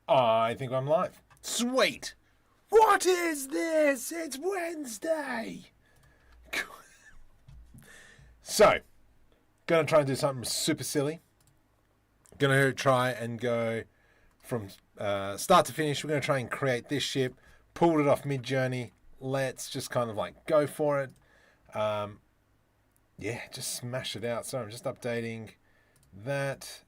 I think I'm live. Sweet! What is this? It's Wednesday! So, gonna try and do something super silly. Gonna try and go from start to finish. We're gonna try and create this ship. Pulled it off mid-journey. Let's just kind of like go for it. Yeah, just smash it out. Sorry, I'm just updating that.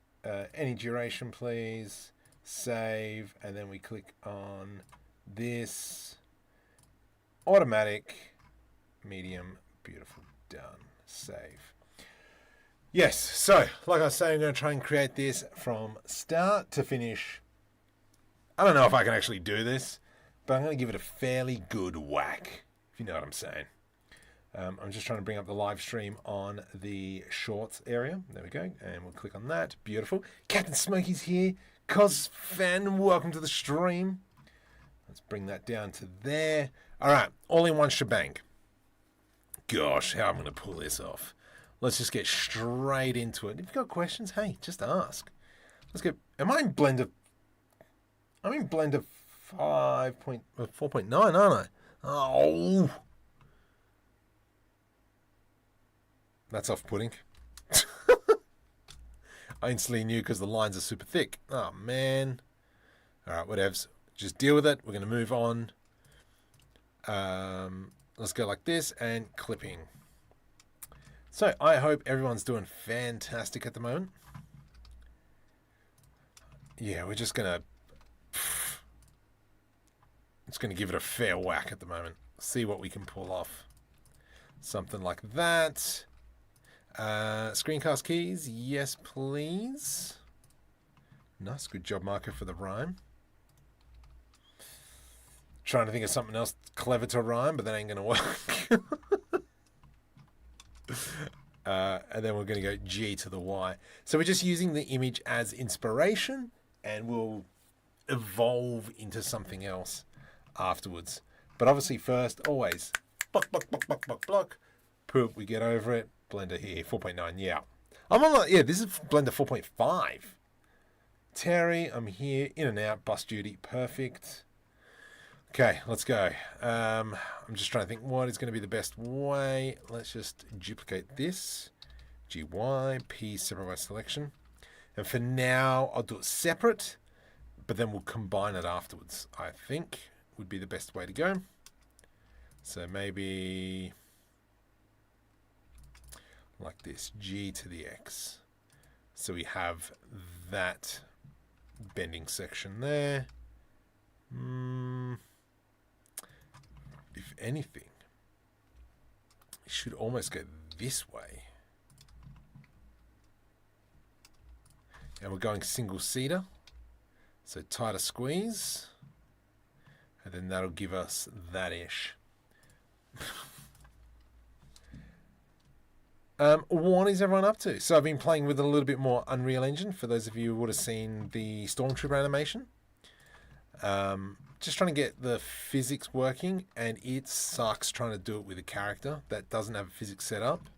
Any duration, please. Save, and then we click on this. Automatic, medium, beautiful, done. Save. Yes, so like I was saying, I'm going to try and create this from start to finish. I don't know if I can actually do this, but I'm going to give it a fairly good whack, if you know what I'm saying. I'm just trying to bring up the live stream on the shorts area. There we go. And we'll click on that. Beautiful. Captain Smokey's here. Cos fan, welcome to the stream. Let's bring that down to there. All right. All in one shebang. Gosh, how I'm going to pull this off. Let's just get straight into it. If you've got questions, hey, just ask. Let's go. Am I in Blender? I'm in Blender 4.9, aren't I? Oh. That's off-putting. I instantly knew because the lines are super thick. Oh, man. All right, whatevs. Just deal with it. We're going to move on. Let's go like this and clipping. So I hope everyone's doing fantastic at the moment. Yeah, we're just going to... It's going to give it a fair whack at the moment. See what we can pull off. Something like that. Screencast keys, yes please. Nice, good job, Marco, for the rhyme. Trying to think of something else clever to rhyme, but that ain't going to work. And then we're going to go G to the Y. So we're just using the image as inspiration, and we'll evolve into something else afterwards. But obviously first, always, block. Poop, we get over it. Blender here, 4.9, yeah. I'm on like, yeah, this is Blender 4.5. Terry, I'm here, in and out, bus duty, perfect. Okay, let's go. I'm just trying to think what is going to be the best way. Let's just duplicate this. GY, P, separate by selection. And for now, I'll do it separate, but then we'll combine it afterwards, I think would be the best way to go. So maybe... like this, G to the X. So we have that bending section there. If anything, it should almost go this way. And we're going single seater. So tighter squeeze. And then that'll give us that-ish. What is everyone up to? So I've been playing with a little bit more Unreal Engine, for those of you who would have seen the Stormtrooper animation. Just trying to get the physics working, and it sucks trying to do it with a character that doesn't have physics set up.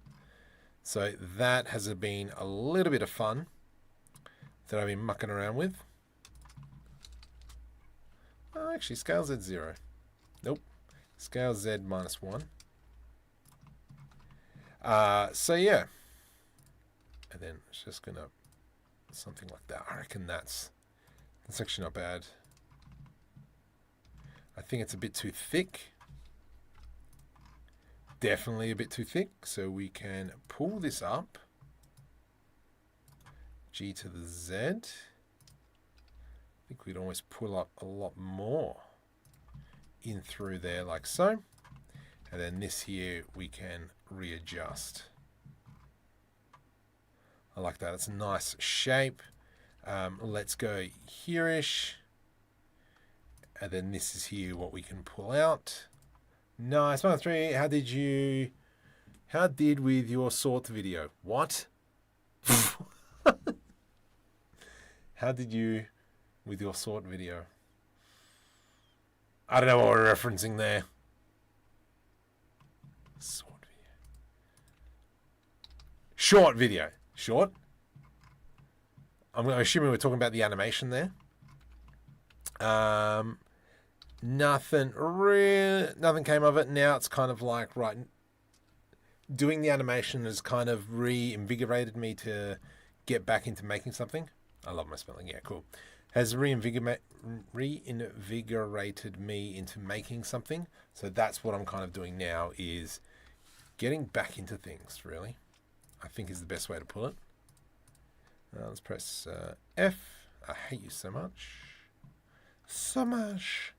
So that has been a little bit of fun that I've been mucking around with. Oh, actually, scale Z 0. Nope. Scale Z -1. So yeah, and then it's just gonna something like that. I reckon that's actually not bad. I think it's a bit too thick, definitely a bit too thick, so we can pull this up, G to the Z. I think we'd almost pull up a lot more in through there like so. And then this here we can readjust. I like that. It's a nice shape. Let's go here-ish. And then this is here what we can pull out. Nice. 1, 3. How did with your sort video? What? How did you with your sort video? I don't know what we're referencing there. Short video. Short video. Short? I'm assuming we're talking about the animation there. Nothing came of it. Now it's kind of like, right, doing the animation has kind of reinvigorated me to get back into making something. I love my spelling. Yeah, cool. Has reinvigorated me into making something. So that's what I'm kind of doing now, is getting back into things, really. I think is the best way to put it. Let's press F. I hate you so much. So much.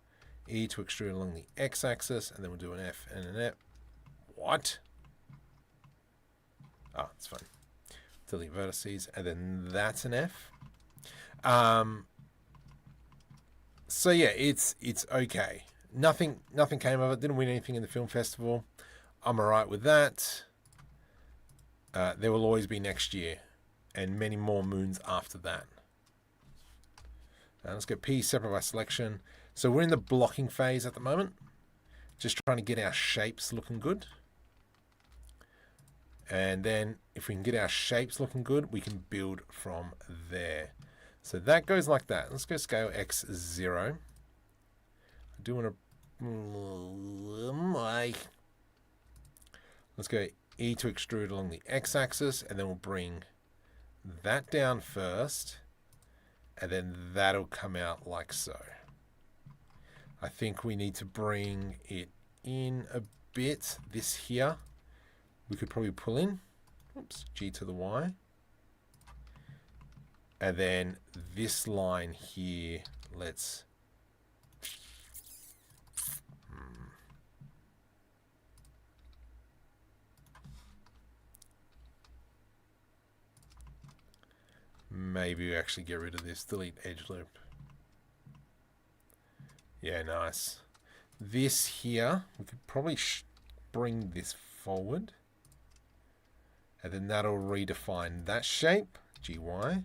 E to extrude along the x-axis, and then we'll do an F and an F. What? Oh, it's fine. Delete vertices, and then that's an F. So yeah, it's okay. Nothing came of it. Didn't win anything in the film festival. I'm alright with that. There will always be next year, and many more moons after that. Let's go P, separate by selection. So we're in the blocking phase at the moment. Just trying to get our shapes looking good. And then if we can get our shapes looking good, we can build from there. So that goes like that. Let's go scale X0. I do want to... Let's go E to extrude along the X-axis, and then we'll bring that down first, and then that'll come out like so. I think we need to bring it in a bit. This here, we could probably pull in. Oops, G to the Y. And then this line here, let's... Maybe we actually get rid of this, delete edge loop. Yeah, nice. This here, we could probably bring this forward. And then that'll redefine that shape, GY.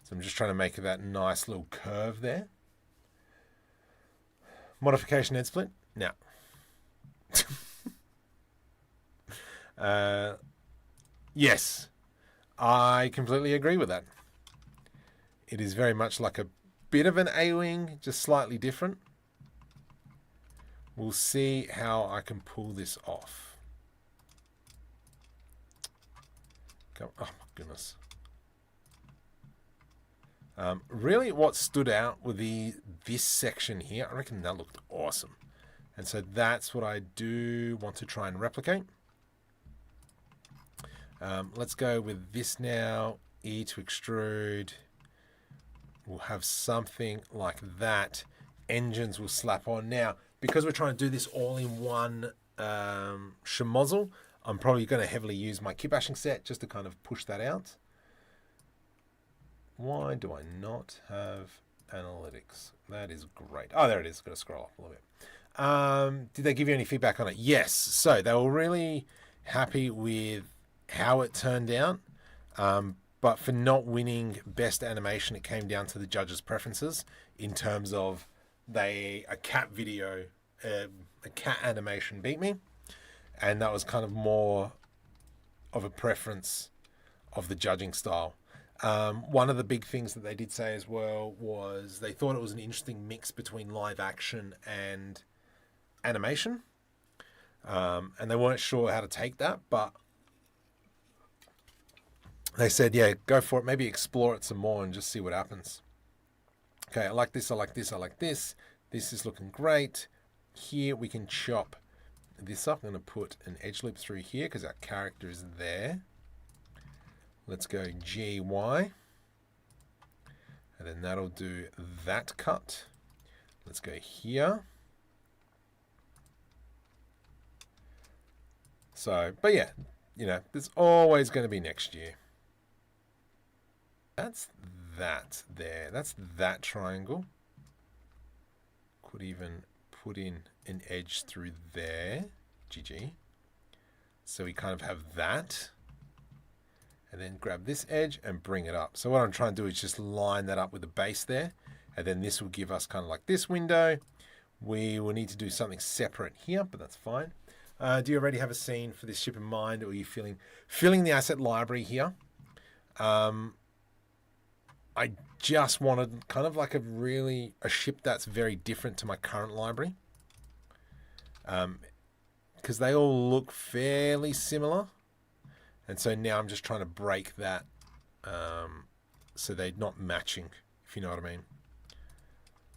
So I'm just trying to make that nice little curve there. Modification head split? No. Yes, I completely agree with that. It is very much like a bit of an A-wing, just slightly different. We'll see how I can pull this off. Oh my goodness. Really what stood out with this section here, I reckon that looked awesome. And so that's what I do want to try and replicate. Let's go with this now. E to extrude. We'll have something like that. Engines will slap on. Now, because we're trying to do this all in one schmozzle, I'm probably going to heavily use my kitbashing set just to kind of push that out. Why do I not have analytics? That is great. Oh, there it is. Got to scroll up a little bit. Did they give you any feedback on it? Yes. So they were really happy with how it turned out. But for not winning best animation, it came down to the judges' preferences in terms of a cat video, a cat animation beat me. And that was kind of more of a preference of the judging style. One of the big things that they did say as well was they thought it was an interesting mix between live action and animation. And they weren't sure how to take that, but they said, yeah, go for it. Maybe explore it some more and just see what happens. Okay, I like this, I like this, I like this. This is looking great. Here we can chop this up. I'm going to put an edge loop through here because our character is there. Let's go GY. And then that'll do that cut. Let's go here. So, but yeah, you know, there's always going to be next year. That's that there. That's that triangle. Could even put in an edge through there. GG. So we kind of have that. And then grab this edge and bring it up. So what I'm trying to do is just line that up with the base there. And then this will give us kind of like this window. We will need to do something separate here, but that's fine. Do you already have a scene for this ship in mind, or are you filling the asset library here? I just wanted kind of like a ship that's very different to my current library. Because they all look fairly similar. And so now I'm just trying to break that so they're not matching, if you know what I mean.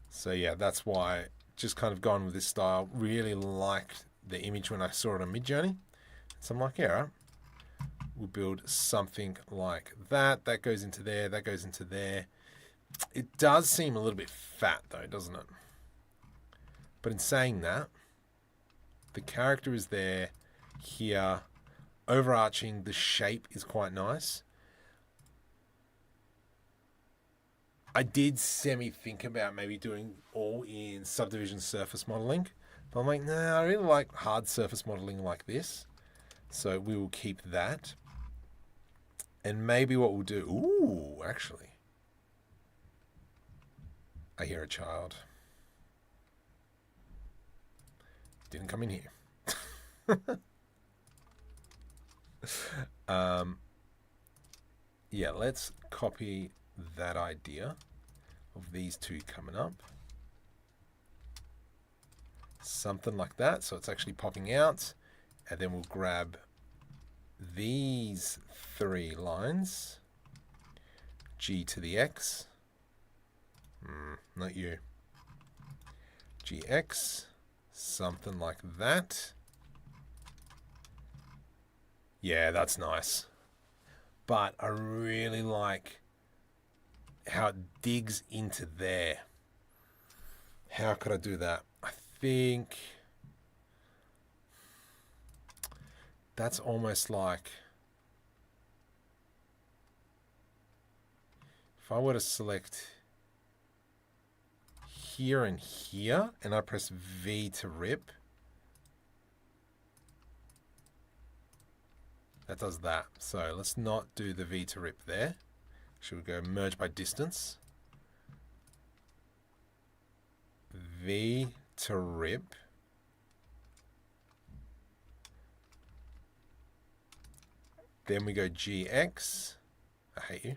So yeah, that's why just kind of gone with this style. Really liked the image when I saw it on Midjourney. So I'm like, yeah, all right. We'll build something like that. That goes into there. That goes into there. It does seem a little bit fat though, doesn't it? But in saying that, the character is there here. Overarching, the shape is quite nice. I did semi-think about maybe doing all in subdivision surface modeling. But I'm like, nah, I really like hard surface modeling like this. So we will keep that. And maybe what we'll do... Ooh, actually. I hear a child. Didn't come in here. Yeah, let's copy that idea of these two coming up. Something like that. So it's actually popping out. And then we'll grab these 3 lines. G to the X. Not you. GX. Something like that. Yeah, that's nice. But I really like how it digs into there. How could I do that? I think that's almost like if I were to select here and here and I press V to rip, that does that. So let's not do the V to rip there. Should we go merge by distance? V to rip. Then we go GX. I hate you.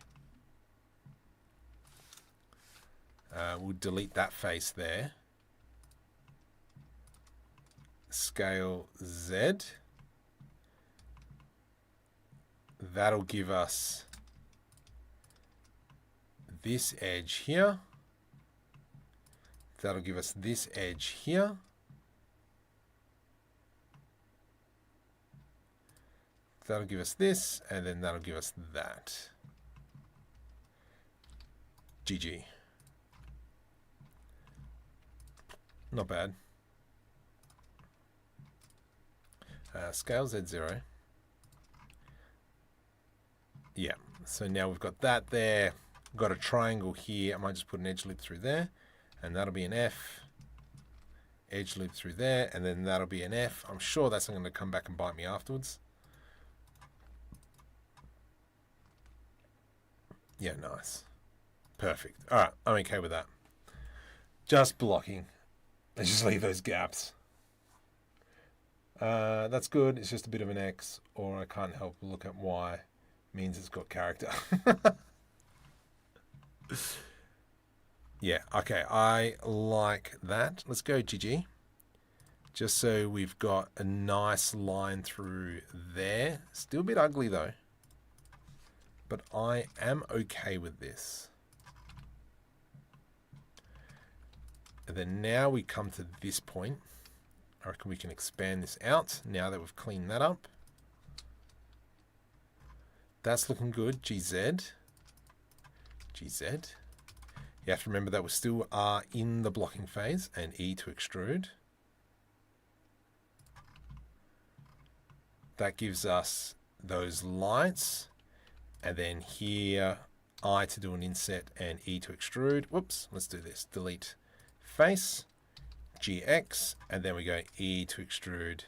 We'll delete that face there. Scale Z. That'll give us this edge here. That'll give us this edge here. That'll give us this, and then that'll give us that. GG. Not bad. Scale Z0. Yeah, so now we've got that there. We've got a triangle here. I might just put an edge loop through there, and that'll be an F. Edge loop through there, and then that'll be an F. I'm sure that's not going to come back and bite me afterwards. Yeah, nice. Perfect. All right, I'm okay with that. Just blocking. Let's just leave those gaps. That's good. It's just a bit of an X, or I can't help but look at Y. Means it's got character. Yeah, okay. I like that. Let's go GG. Just so we've got a nice line through there. Still a bit ugly though. But I am okay with this. And then now we come to this point. I reckon we can expand this out now that we've cleaned that up. That's looking good. GZ. GZ. You have to remember that we still are in the blocking phase, and E to extrude. That gives us those lights. And then here, I to do an inset and E to extrude. Whoops, let's do this. Delete face, GX, and then we go E to extrude.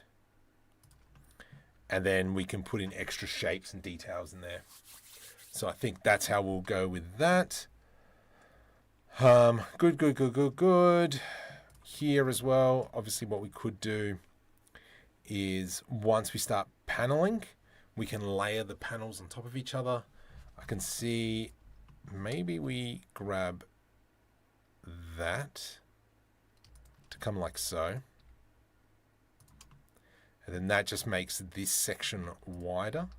And then we can put in extra shapes and details in there. So I think that's how we'll go with that. Good. Here as well, obviously what we could do is once we start paneling, we can layer the panels on top of each other. I can see maybe we grab that to come like so. And then that just makes this section wider.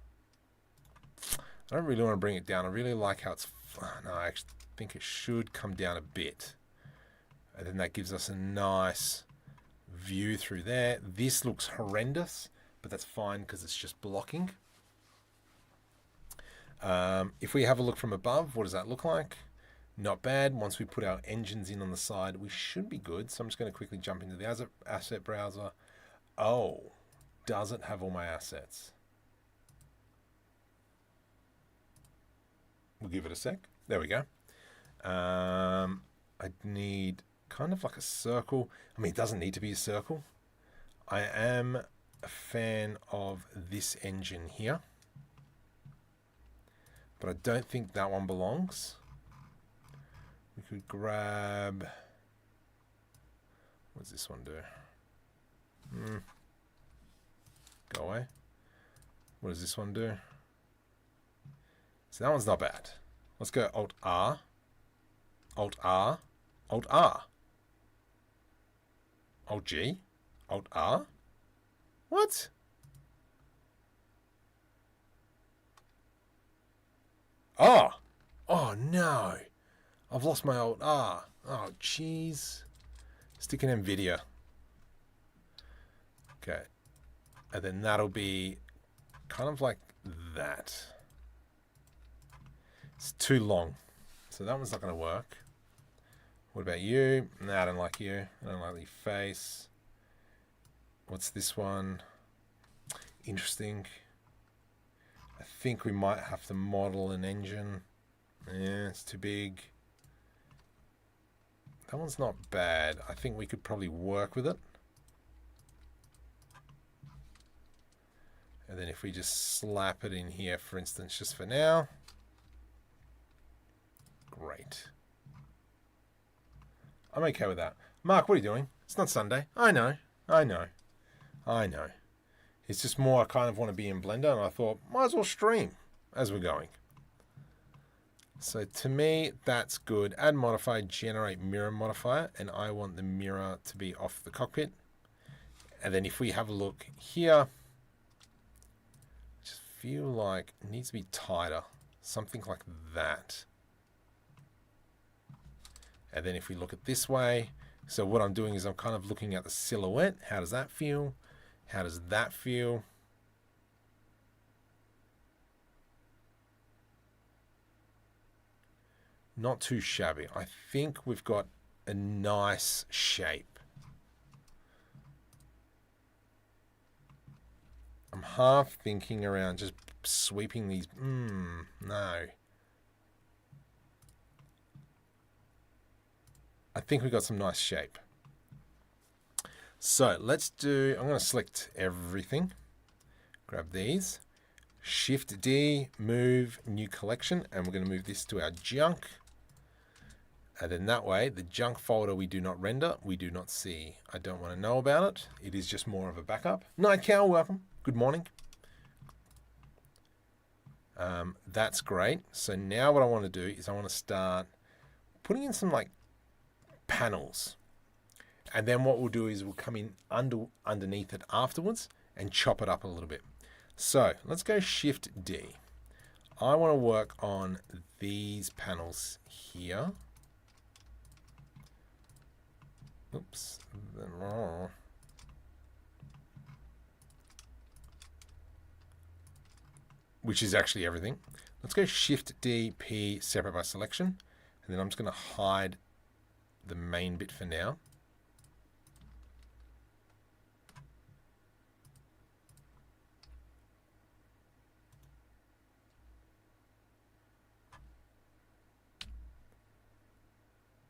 I don't really want to bring it down. I really like how it's... No, I actually think it should come down a bit. And then that gives us a nice view through there. This looks horrendous, but that's fine because it's just blocking. If we have a look from above, what does that look like? Not bad. Once we put our engines in on the side, we should be good. So I'm just going to quickly jump into the asset browser. Oh, doesn't have all my assets. We'll give it a sec. There we go. I need kind of like a circle. I mean, it doesn't need to be a circle. I am a fan of this engine here, but I don't think that one belongs. We could grab... What does this one do? Go away. What does this one do? So that one's not bad. Let's go Alt-R. Alt-R. Alt-R. Alt-G. Alt-R. What? Oh! Oh, no. I've lost my Alt-R. Oh, jeez. Stick in NVIDIA. Okay. And then that'll be kind of like that. It's too long. So that one's not going to work. What about you? No, I don't like you. I don't like your face. What's this one? Interesting. I think we might have to model an engine. Yeah, it's too big. That one's not bad. I think we could probably work with it. And then if we just slap it in here, for instance, just for now. Great. I'm okay with that. Mark, what are you doing? It's not Sunday. I know. I know. I know. It's just more I kind of want to be in Blender, and I thought, might as well stream as we're going. So to me, that's good. Add modifier, generate mirror modifier, and I want the mirror to be off the cockpit. And then if we have a look here, I just feel like it needs to be tighter. Something like that. And then if we look at this way, so what I'm doing is I'm kind of looking at the silhouette. How does that feel? How does that feel? Not too shabby. I think we've got a nice shape. I'm half thinking around just sweeping these. No. I think we've got some nice shape. So let's do, I'm going to select everything. Grab these. Shift D, move new collection, and we're going to move this to our junk. And then that way, the junk folder we do not render, we do not see. I don't want to know about it. It is just more of a backup. Night Cow, welcome. Good morning. That's great. So now what I want to do is I want to start putting in some like panels. And then what we'll do is we'll come in underneath it afterwards and chop it up a little bit. So let's go Shift D. I want to work on these panels here. Oops. Which is actually everything. Let's go Shift D, P, separate by selection. And then I'm just going to hide the main bit for now.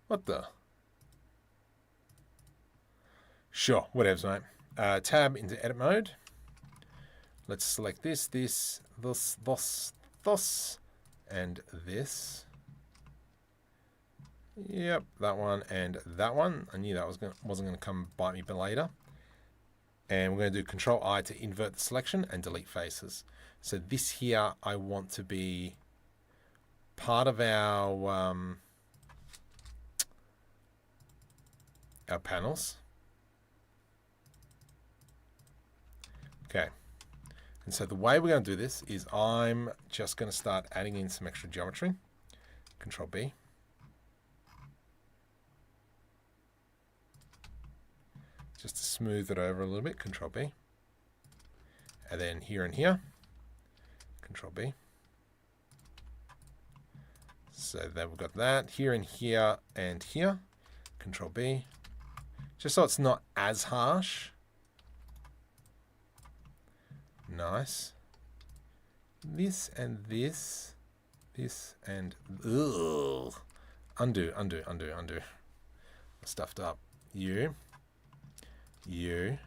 What the? Sure, whatever, mate. Tab into edit mode. Let's select this, and this. Yep, that one and that one. I knew that wasn't going to come bite me later. And we're going to do Control I to invert the selection and delete faces. So this here I want to be part of our panels. Okay. And so the way we're going to do this is I'm just going to start adding in some extra geometry. Control B. Just to smooth it over a little bit, Control B. And then here and here, Control B. So then we've got that here and here and here, Control B. Just so it's not as harsh. Nice. This and this, this and ugh. Undo. Stuffed up. You. Yep.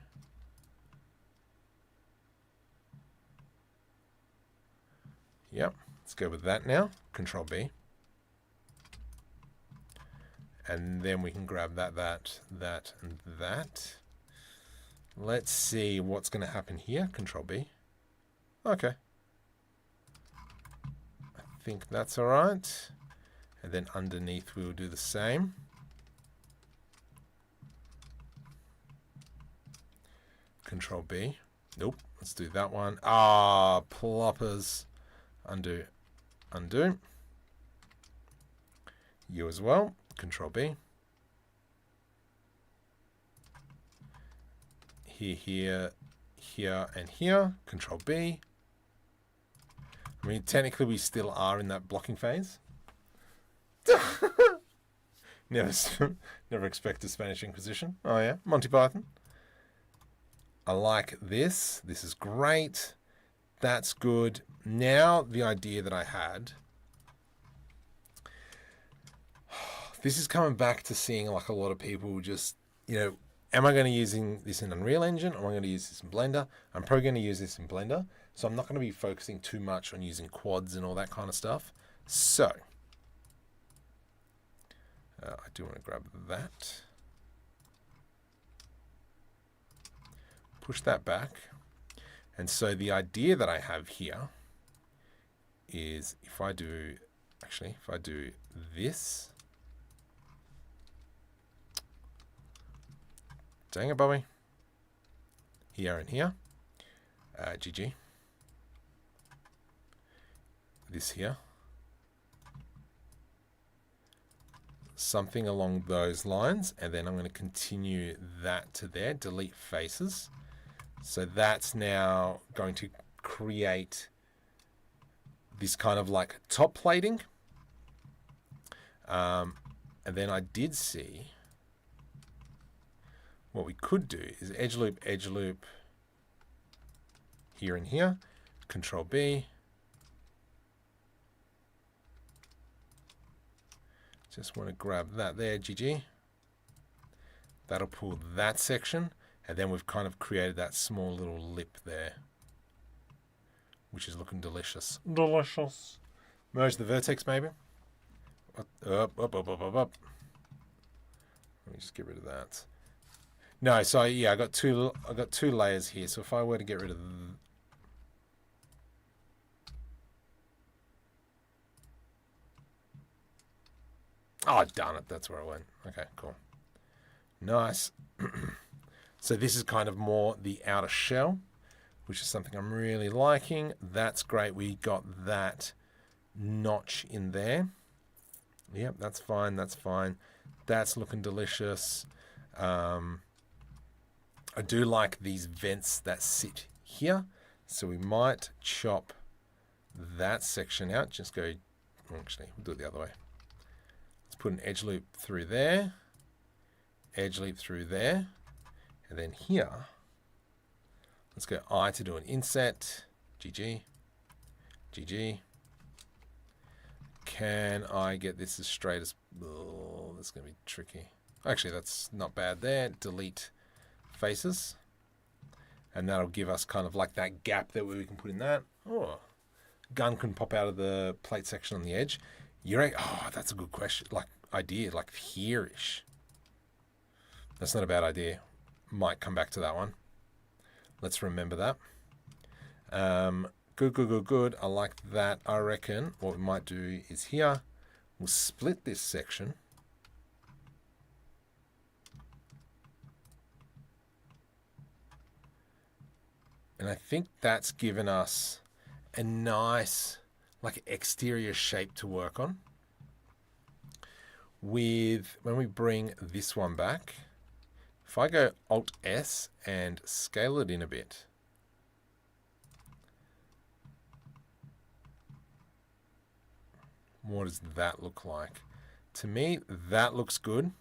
Let's go with that now. Control B. And then we can grab that, and that. Let's see what's going to happen here. Control B. Okay. I think that's all right. And then underneath we'll do the same. Control B. Nope. Let's do that one. Ah, ploppers. Undo. You as well. Control B. Here, and here. Control B. I mean, technically we still are in that blocking phase. Never expect a Spanish Inquisition. Oh yeah, Monty Python. I like this. This is great. That's good. Now the idea that I had. This is coming back to seeing like a lot of people just, am I going to using this in Unreal Engine? Or am I going to use this in Blender? I'm probably going to use this in Blender. So I'm not going to be focusing too much on using quads and all that kind of stuff. So I do want to grab that. Push that back. And so the idea that I have here is if I do this. Dang it, Bobby. Here and here. GG. This here. Something along those lines. And then I'm going to continue that to there. Delete faces. So that's now going to create this kind of like top plating. And then I did see what we could do is edge loop here and here. Control B. Just want to grab that there, GG. That'll pull that section. And then we've kind of created that small little lip there, which is looking delicious. Delicious. Merge the vertex, maybe. Up. Let me just get rid of that. No, so yeah, I got two layers here. So if I were to get rid of oh, darn it, that's where I went. Okay, cool. Nice. So this is kind of more the outer shell, which is something I'm really liking. That's great. We got that notch in there. Yep, that's fine. That's looking delicious. I do like these vents that sit here. So we might chop that section out. Just go, actually, we'll do it the other way. Let's put an edge loop through there. Edge loop through there. And then here, let's go I to do an inset. GG. Can I get this as straight as... Oh, that's going to be tricky. Actually, that's not bad there. Delete faces. And that'll give us kind of like that gap that we can put in that. Oh, gun can pop out of the plate section on the edge. Oh, that's a good question. Like idea, like here-ish. That's not a bad idea. Might come back to that one. Let's remember that. Good, good, good, good. I like that. I reckon what we might do is here, we'll split this section. And I think that's given us a nice, like, exterior shape to work on. With, when we bring this one back, if I go Alt S and scale it in a bit, what does that look like? To me, that looks good.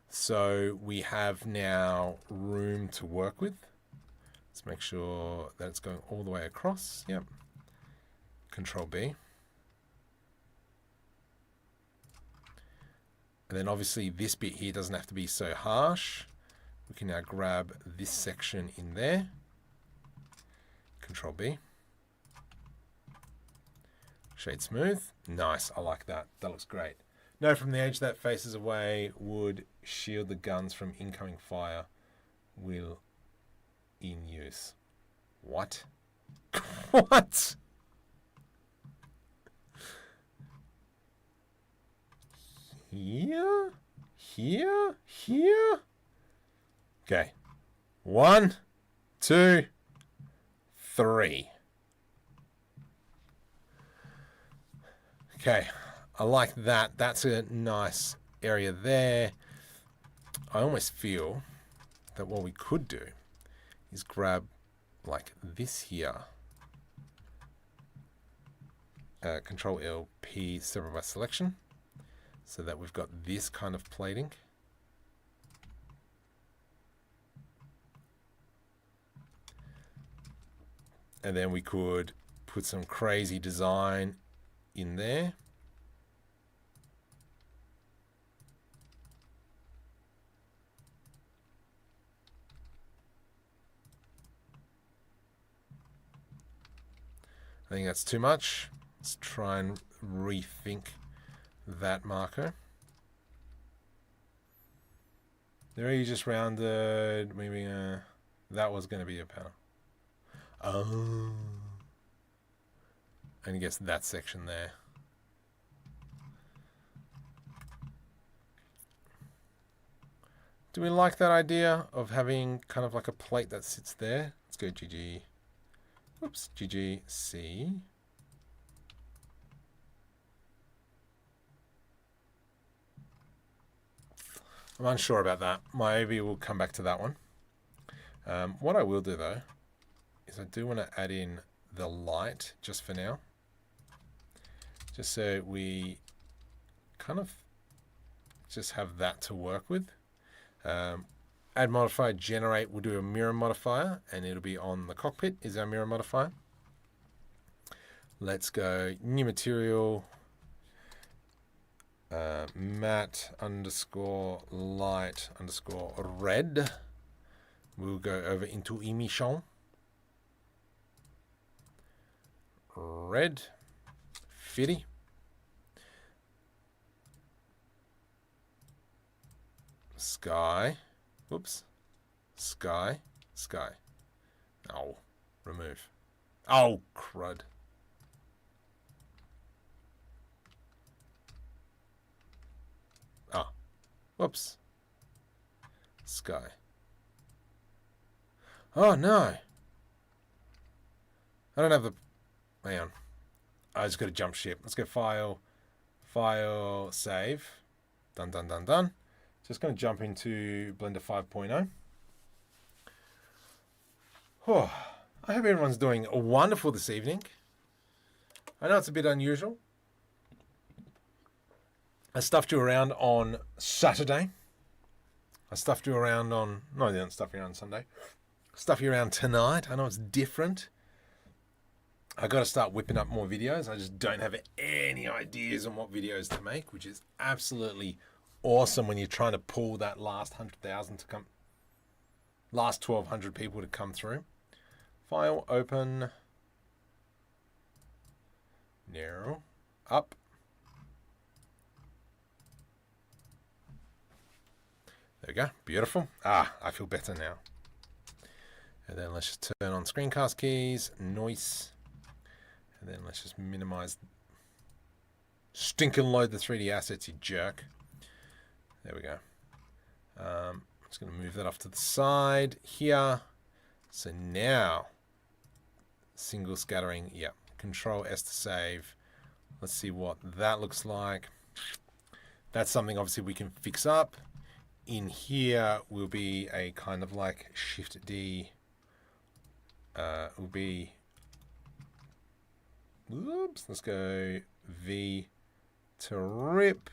So we have now room to work with. Let's make sure that it's going all the way across. Yep. Control B. And then obviously this bit here doesn't have to be so harsh. We can now grab this section in there. Control B. Shade smooth. Nice. I like that. That looks great. Note from the edge that faces away would shield the guns from incoming fire. Will in use. What? What? Here? Here? Here? Okay. 1, 2, 3. Okay. I like that. That's a nice area there. I almost feel that what we could do is grab like this here. Control L, P, separate by selection. So that we've got this kind of plating. And then we could put some crazy design in there. I think that's too much. Let's try and rethink that marker. There you just rounded. Maybe that was going to be a panel. Oh. And I guess that section there. Do we like that idea of having kind of like a plate that sits there? Let's go GG. Oops, GG, C. I'm unsure about that. Maybe we'll come back to that one. What I will do though, is I do want to add in the light just for now. Just so we kind of just have that to work with. Add modifier, generate, we'll do a mirror modifier and it'll be on the cockpit is our mirror modifier. Let's go new material, matte underscore light underscore red. We'll go over into emission. Red, fitty. Sky. Whoops. Sky. Sky. Oh. Remove. Oh, crud. Ah. Whoops. Sky. Oh, no. I don't have the... Hang on. I just got to jump ship. Let's go file. File, save. Done, done, done, done. Just going to jump into Blender 5.0. Oh, I hope everyone's doing wonderful this evening. I know it's a bit unusual. I stuffed you around on Saturday. I stuffed you around on... No, I didn't stuff you around on Sunday. Stuff you around tonight. I know it's different. I got to start whipping up more videos. I just don't have any ideas on what videos to make, which is absolutely awesome when you're trying to pull that last 100,000 to come, last 1,200 people to come through. File, open, narrow, up. There we go, beautiful. Ah, I feel better now. And then let's just turn on screencast keys, noise. And then let's just minimize. Stinking load the 3D assets, you jerk. There we go. I'm just going to move that off to the side here. So now, single scattering, yeah. Control S to save. Let's see what that looks like. That's something obviously we can fix up. In here will be a kind of like Shift D. Will be. Oops. Let's go V to rip.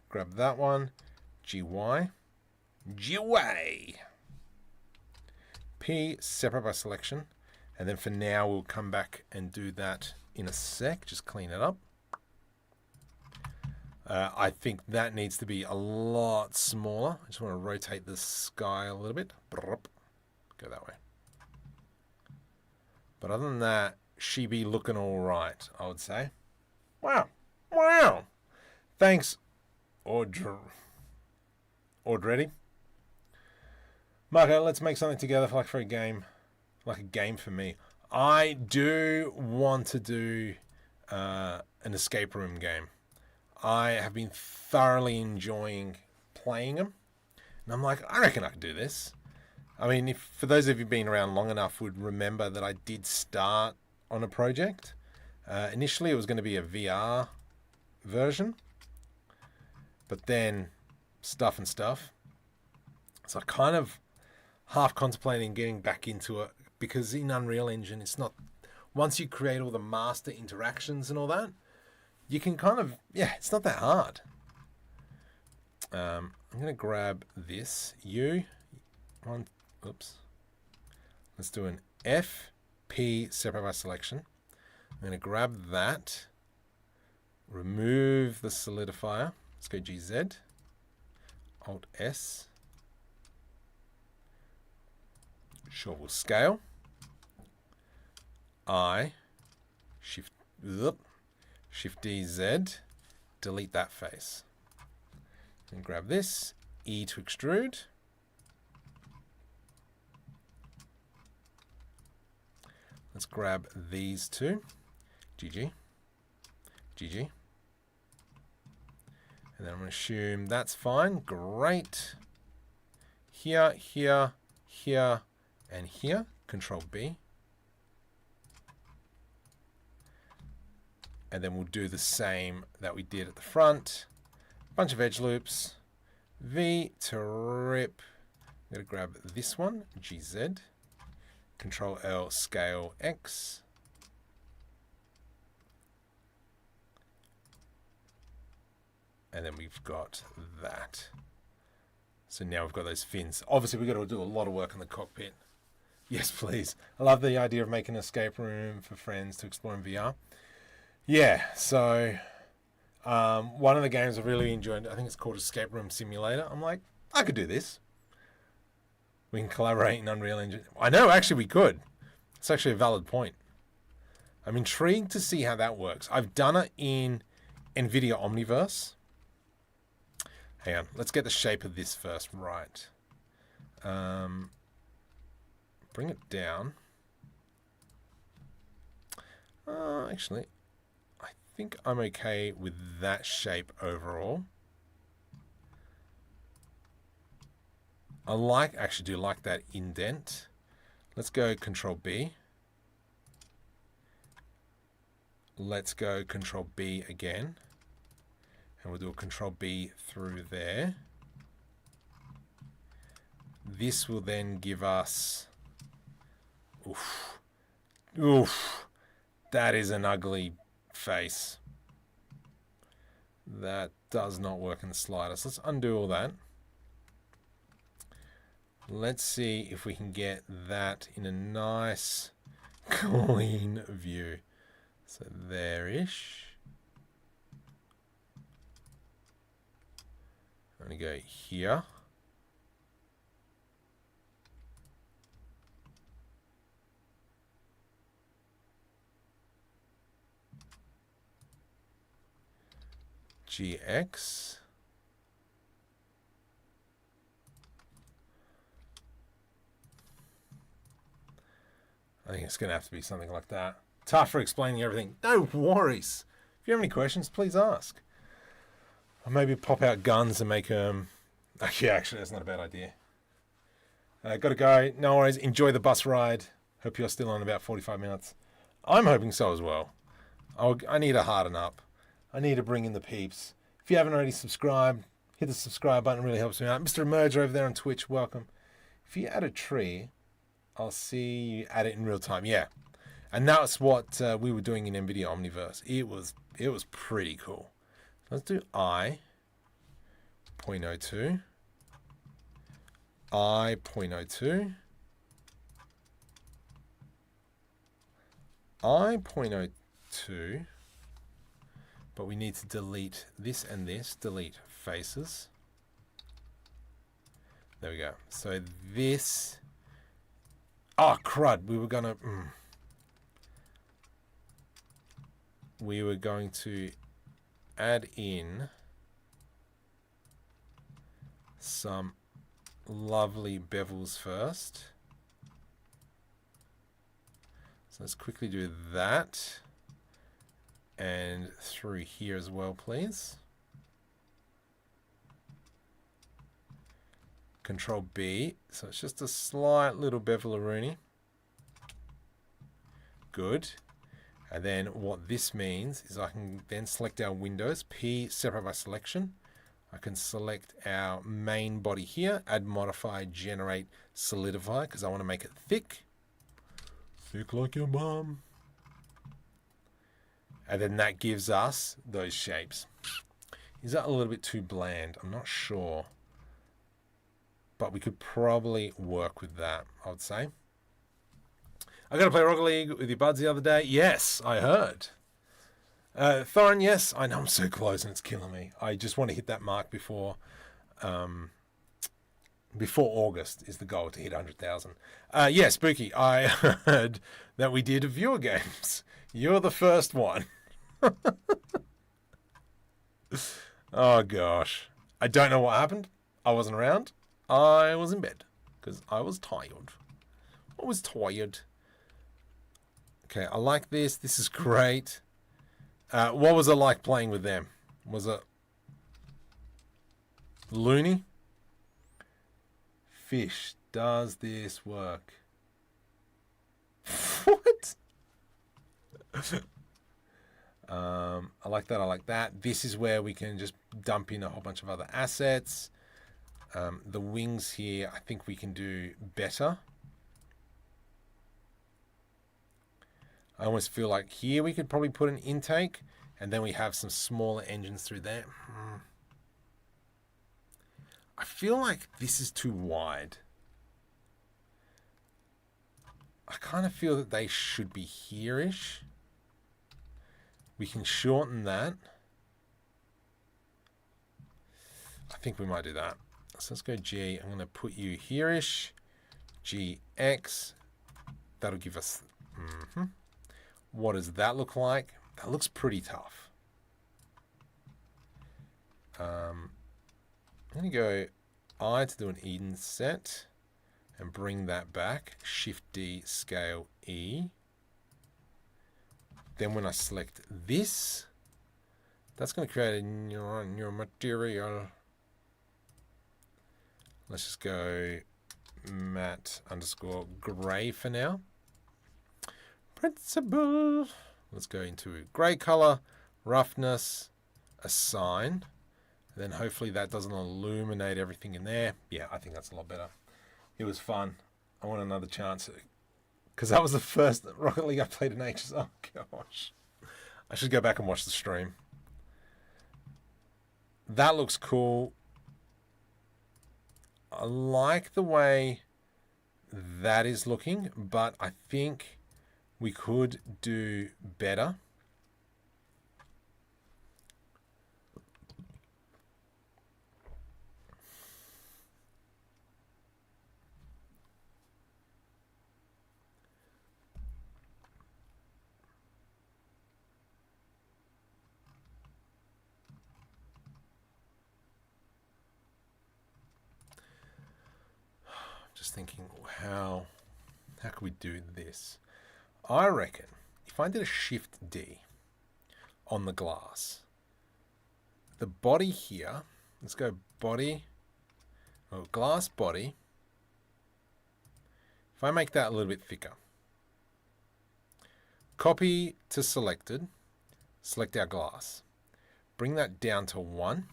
Grab that one. GY. GY. P separate by selection. And then for now, we'll come back and do that in a sec. Just clean it up. I think that needs to be a lot smaller. I just want to rotate the sky a little bit. Go that way. But other than that, she be looking all right, I would say. Wow. Wow. Thanks, Audrey. Marco, let's make something together for a game. Like a game for me. I do want to do an escape room game. I have been thoroughly enjoying playing them. And I'm like, I reckon I could do this. I mean, if for those of you been around long enough would remember that I did start on a project. Initially, it was going to be a VR version. But then, stuff. So I kind of half contemplating getting back into it. Because in Unreal Engine, it's not... Once you create all the master interactions and all that, you can kind of... Yeah, it's not that hard. I'm going to grab this. Oops. Let's do an F, P, separate by selection. I'm going to grab that. Remove the solidifier. Let's go GZ. Alt S. Sure, we'll scale. I, Shift D, Z, delete that face. And grab this, E to extrude. Let's grab these two, GG. And then I'm going to assume that's fine, great. Here, and here, Control B. And then we'll do the same that we did at the front. Bunch of edge loops. V to rip. I'm going to grab this one, GZ. Control L, scale X. And then we've got that. So now we've got those fins. Obviously, we've got to do a lot of work on the cockpit. Yes, please. I love the idea of making an escape room for friends to explore in VR. Yeah, so one of the games I really enjoyed, I think it's called Escape Room Simulator. I'm like, I could do this. We can collaborate in Unreal Engine. I know, actually, we could. It's actually a valid point. I'm intrigued to see how that works. I've done it in NVIDIA Omniverse. Hang on, let's get the shape of this first right. Bring it down. Actually, I think I'm okay with that shape overall. Actually do like that indent. Let's go Control B. Let's go Control B again. And we'll do a Control B through there. This will then give us... Oof. That is an ugly face. That does not work in the slightest. Let's undo all that. Let's see if we can get that in a nice, clean view. So there-ish. I'm going to go here. GX. I think it's going to have to be something like that. tough for explaining everything. No worries. If you have any questions, please ask. Or maybe pop out guns and make them... yeah, actually, that's not a bad idea. Got to go. No worries. Enjoy the bus ride. Hope you're still on about 45 minutes. I'm hoping so as well. I need to harden up. I need to bring in the peeps. If you haven't already subscribed, hit the subscribe button. It really helps me out. Mr. Emerger over there on Twitch, welcome. If you add a tree, I'll see you add it in real time. Yeah. And that's what we were doing in NVIDIA Omniverse. It was pretty cool. Let's do I.02. I.02. I.02. But we need to delete this and this. Delete faces. There we go. So this... Oh, crud. We were going to add in some lovely bevels first. So let's quickly do that. And through here as well, please. Control B. So it's just a slight little bevel-a-rooney. Good. And then what this means is I can then select our windows. P, separate by selection. I can select our main body here. Add, modify, generate, solidify. Because I want to make it thick. Thick like your mum. And then that gives us those shapes. Is that a little bit too bland? I'm not sure. But we could probably work with that, I would say. I got to play Rocket League with your buds the other day. Yes, I heard. Thorin, yes. I know I'm so close and it's killing me. I just want to hit that mark before August is the goal, to hit 100,000. Yeah, Spooky, I heard that we did viewer games. You're the first one. Oh, gosh. I don't know what happened. I wasn't around. I was in bed because I was tired. I was tired. Okay, I like this. This is great. What was it like playing with them? Was it loony? Fish, does this work? What? I like that. I like that. This is where we can just dump in a whole bunch of other assets. The wings here, I think we can do better. I almost feel like here we could probably put an intake, and then we have some smaller engines through there. I feel like this is too wide. I kind of feel that they should be here-ish. We can shorten that. I think we might do that. So let's go G. I'm going to put you here-ish. GX. That'll give us... What does that look like? That looks pretty tough. I'm going to go I to do an Eden set and bring that back. Shift D, scale E. Then when I select this, that's going to create a new material. Let's just go matte _ gray for now. Principle. Let's go into gray color, roughness, assign. And then hopefully that doesn't illuminate everything in there. Yeah, I think that's a lot better. It was fun. I want another chance. Because that was the first Rocket League I played in ages. Oh, gosh. I should go back and watch the stream. That looks cool. I like the way that is looking, but I think we could do better. Just thinking, how can we do this? I reckon if if I did a Shift D on the glass, the body here, let's go body, or glass body. If I make that a little bit thicker, copy to selected, select our glass, bring that down to 1.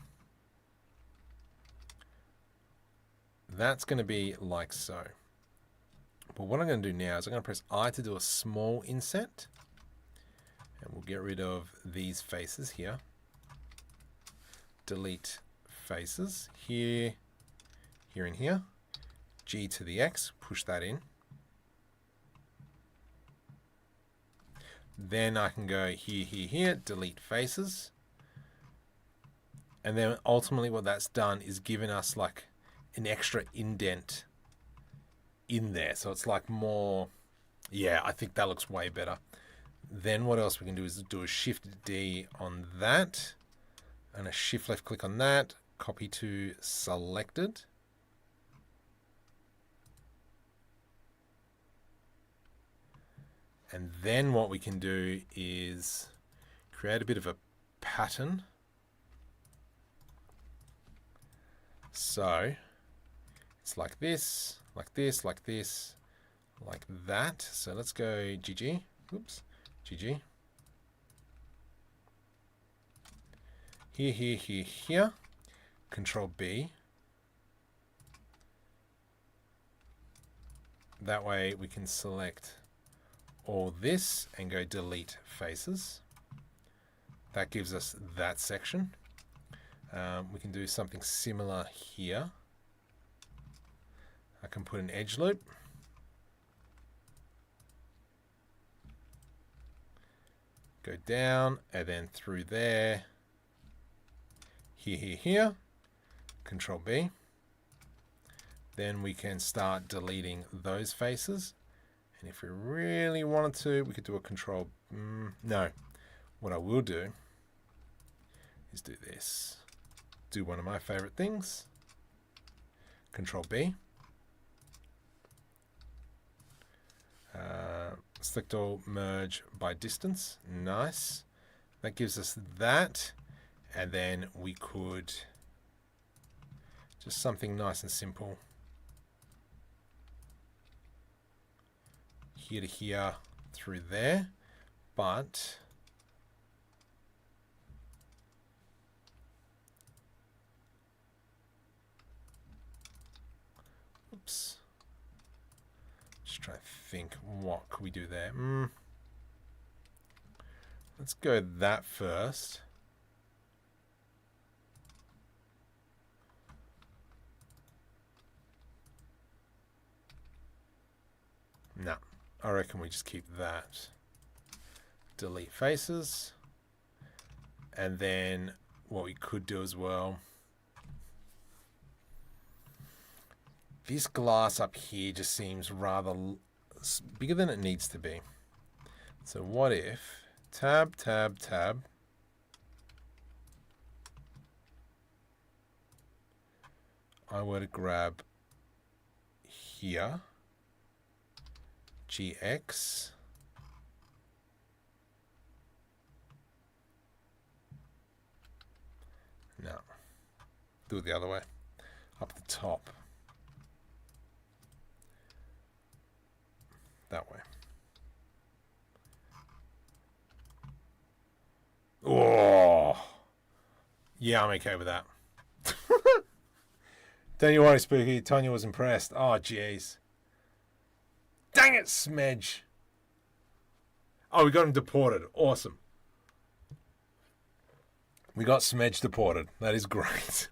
That's going to be like so. But what I'm going to do now is I'm going to press I to do a small inset. And we'll get rid of these faces here. Delete faces here, here and here. G to the X, push that in. Then I can go here, here, here, delete faces. And then ultimately what that's done is given us like an extra indent in there. So it's like more, yeah, I think that looks way better. Then what else we can do is do a Shift D on that and a Shift left click on that, copy to selected. And then what we can do is create a bit of a pattern. So it's like this, like this, like this, like that. So let's go GG. Oops, GG. Here, here, here, here. Control B. That way we can select all this and go delete faces. That gives us that section. We can do something similar here. I can put an edge loop. Go down and then through there. Here, here, here. Control B. Then we can start deleting those faces. And if we really wanted to, we could do a control. No. What I will do is do this. Do one of my favorite things. Control B. Select all, merge by distance. Nice. That gives us that. And then we could just something nice and simple. Here to here through there. But oops. Just try to think, what could we do there? Let's go that first. No, I reckon we just keep that. Delete faces. And then what we could do as well, this glass up here just seems rather bigger than it needs to be. So what if tab, tab, tab, I were to grab here, GX, no, do it the other way, up the top. That way. Oh, yeah, I'm okay with that. Don't you worry, Spooky. Tonya was impressed. Oh, jeez. Dang it, Smedge. Oh, we got him deported. Awesome. We got Smedge deported. That is great.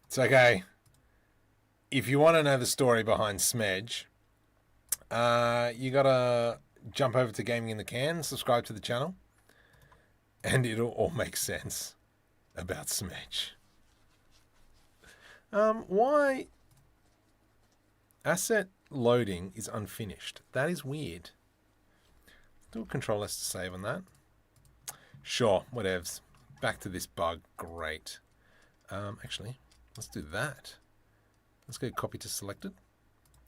It's okay. If you want to know the story behind Smedge, you gotta jump over to Gaming in the Can, subscribe to the channel, and it'll all make sense about Smedge. Why asset loading is unfinished? That is weird. Do a Control S to save on that. Sure, whatevs. Back to this bug. Great. Actually, let's do that. Let's go copy to selected.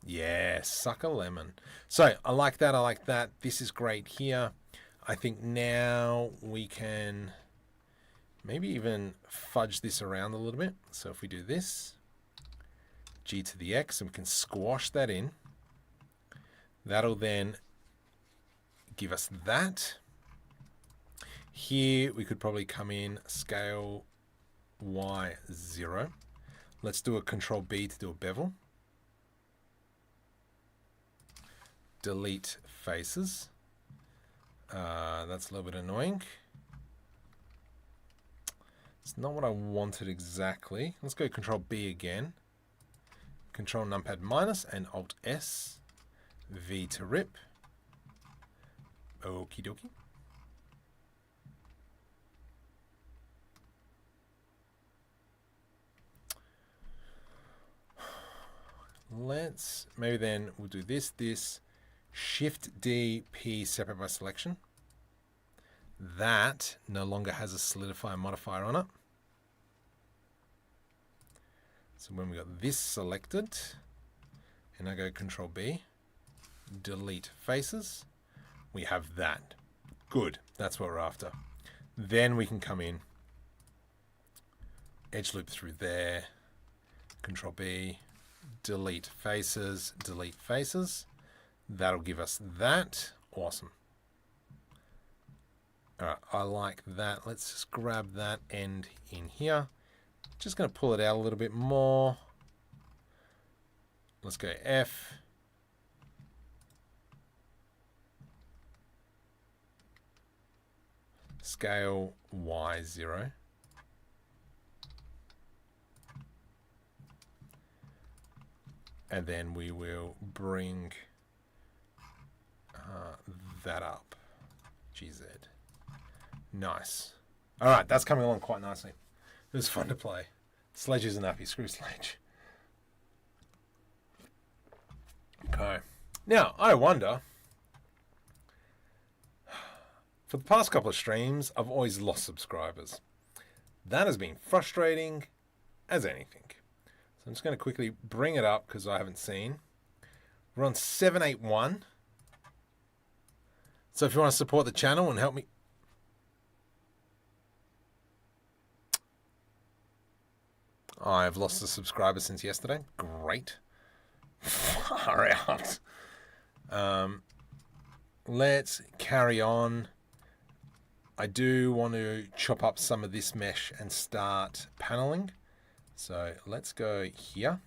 Yeah, suck a lemon. So I like that. I like that. This is great here. I think now we can maybe even fudge this around a little bit. So if we do this, G to the X, and we can squash that in. That'll then give us that. Here we could probably come in scale Y0. Let's do a Control B to do a bevel. Delete faces. That's a little bit annoying. It's not what I wanted exactly. Let's go Control B again. Control numpad minus and Alt S. V to rip. Okie dokie. Let's, maybe then we'll do this, Shift D, P separate by selection. That no longer has a solidify modifier on it. So when we got this selected, and I go Control B, delete faces, we have that. Good, that's what we're after. Then we can come in, edge loop through there, Control B, delete faces, delete faces. That'll give us that. Awesome. All right, I like that. Let's just grab that end in here. Just going to pull it out a little bit more. Let's go F. Scale Y0. And then we will bring that up. GZ. Nice. All right, that's coming along quite nicely. It was fun to play. Sledge isn't happy. Screw Sledge. Okay. Now, I wonder, for the past couple of streams, I've always lost subscribers. That has been frustrating as anything. So I'm just going to quickly bring it up because I haven't seen. We're on 781. So if you want to support the channel and help me... I've lost a subscriber since yesterday. Great. Far out. Let's carry on. I do want to chop up some of this mesh and start paneling. So let's go here.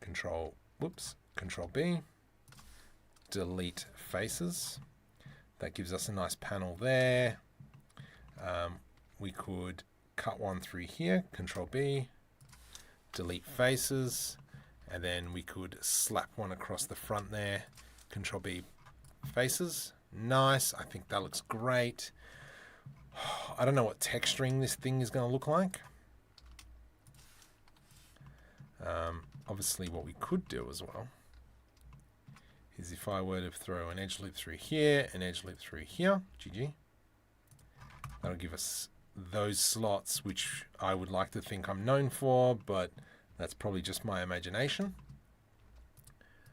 Control B. Delete faces. That gives us a nice panel there. We could cut one through here. Control B. Delete faces. And then we could slap one across the front there. Control B. Faces. Nice. I think that looks great. I don't know what texturing this thing is going to look like. Obviously what we could do as well is if I were to throw an edge loop through here, an edge loop through here, GG, that'll give us those slots, which I would like to think I'm known for, but that's probably just my imagination.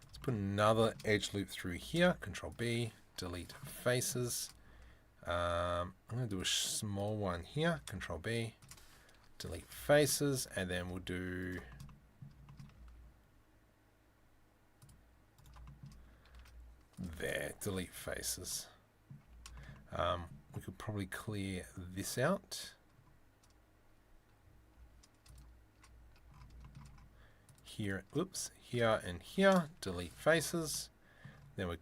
Let's put another edge loop through here, Control B, delete faces. I'm going to do a small one here, Control B, delete faces, and then we'll do there, delete faces. We could probably clear this out. Here, oops, here and here, delete faces. Then we're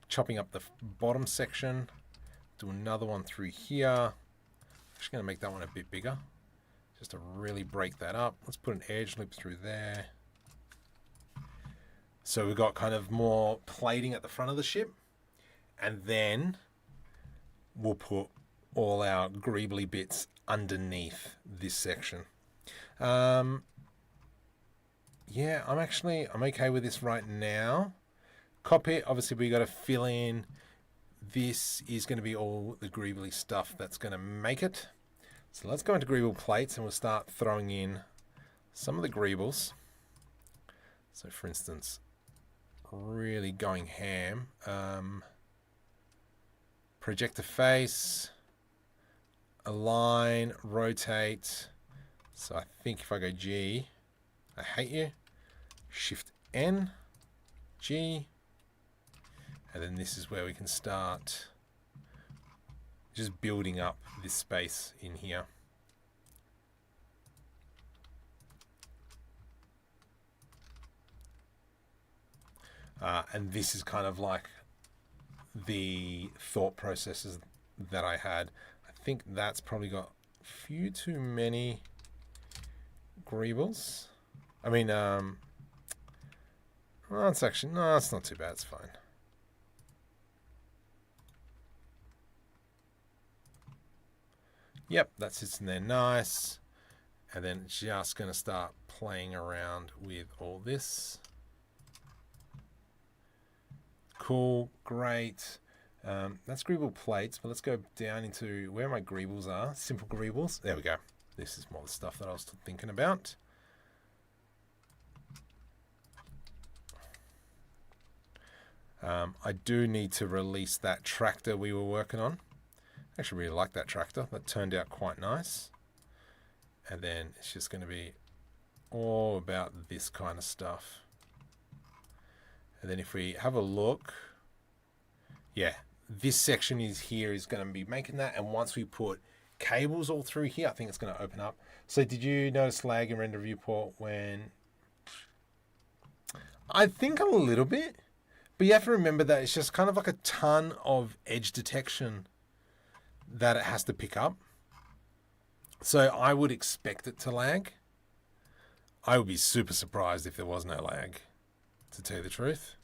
chopping up the bottom section. Do another one through here. Just going to make that one a bit bigger, just to really break that up. Let's put an edge loop through there. So we've got kind of more plating at the front of the ship, and then we'll put all our greebly bits underneath this section. Yeah, I'm okay with this right now. Cockpit, obviously we got to fill in. This is going to be all the greebly stuff that's going to make it. So let's go into greeble plates and we'll start throwing in some of the greebles. So for instance, really going ham. Project a face, align, rotate. So I think if I go G, I hate you, Shift N, G, and then this is where we can start just building up this space in here. And this is kind of like the thought processes that I had. I think that's probably got a few too many greebles. I mean, well, it's actually, no, it's not too bad. It's fine. Yep, that sits in there nice. And then just going to start playing around with all this. Cool, great. That's greeble plates, but let's go down into where my greebles are. Simple greebles. There we go. This is more the stuff that I was thinking about. I do need to release that tractor we were working on. I actually really like that tractor. That turned out quite nice. And then it's just going to be all about this kind of stuff. And then if we have a look, yeah, this section is here is going to be making that. And once we put cables all through here, I think it's going to open up. So did you notice lag in render viewport when... I think a little bit, but you have to remember that it's just kind of like a ton of edge detection that it has to pick up. So I would expect it to lag. I would be super surprised if there was no lag, to tell you the truth.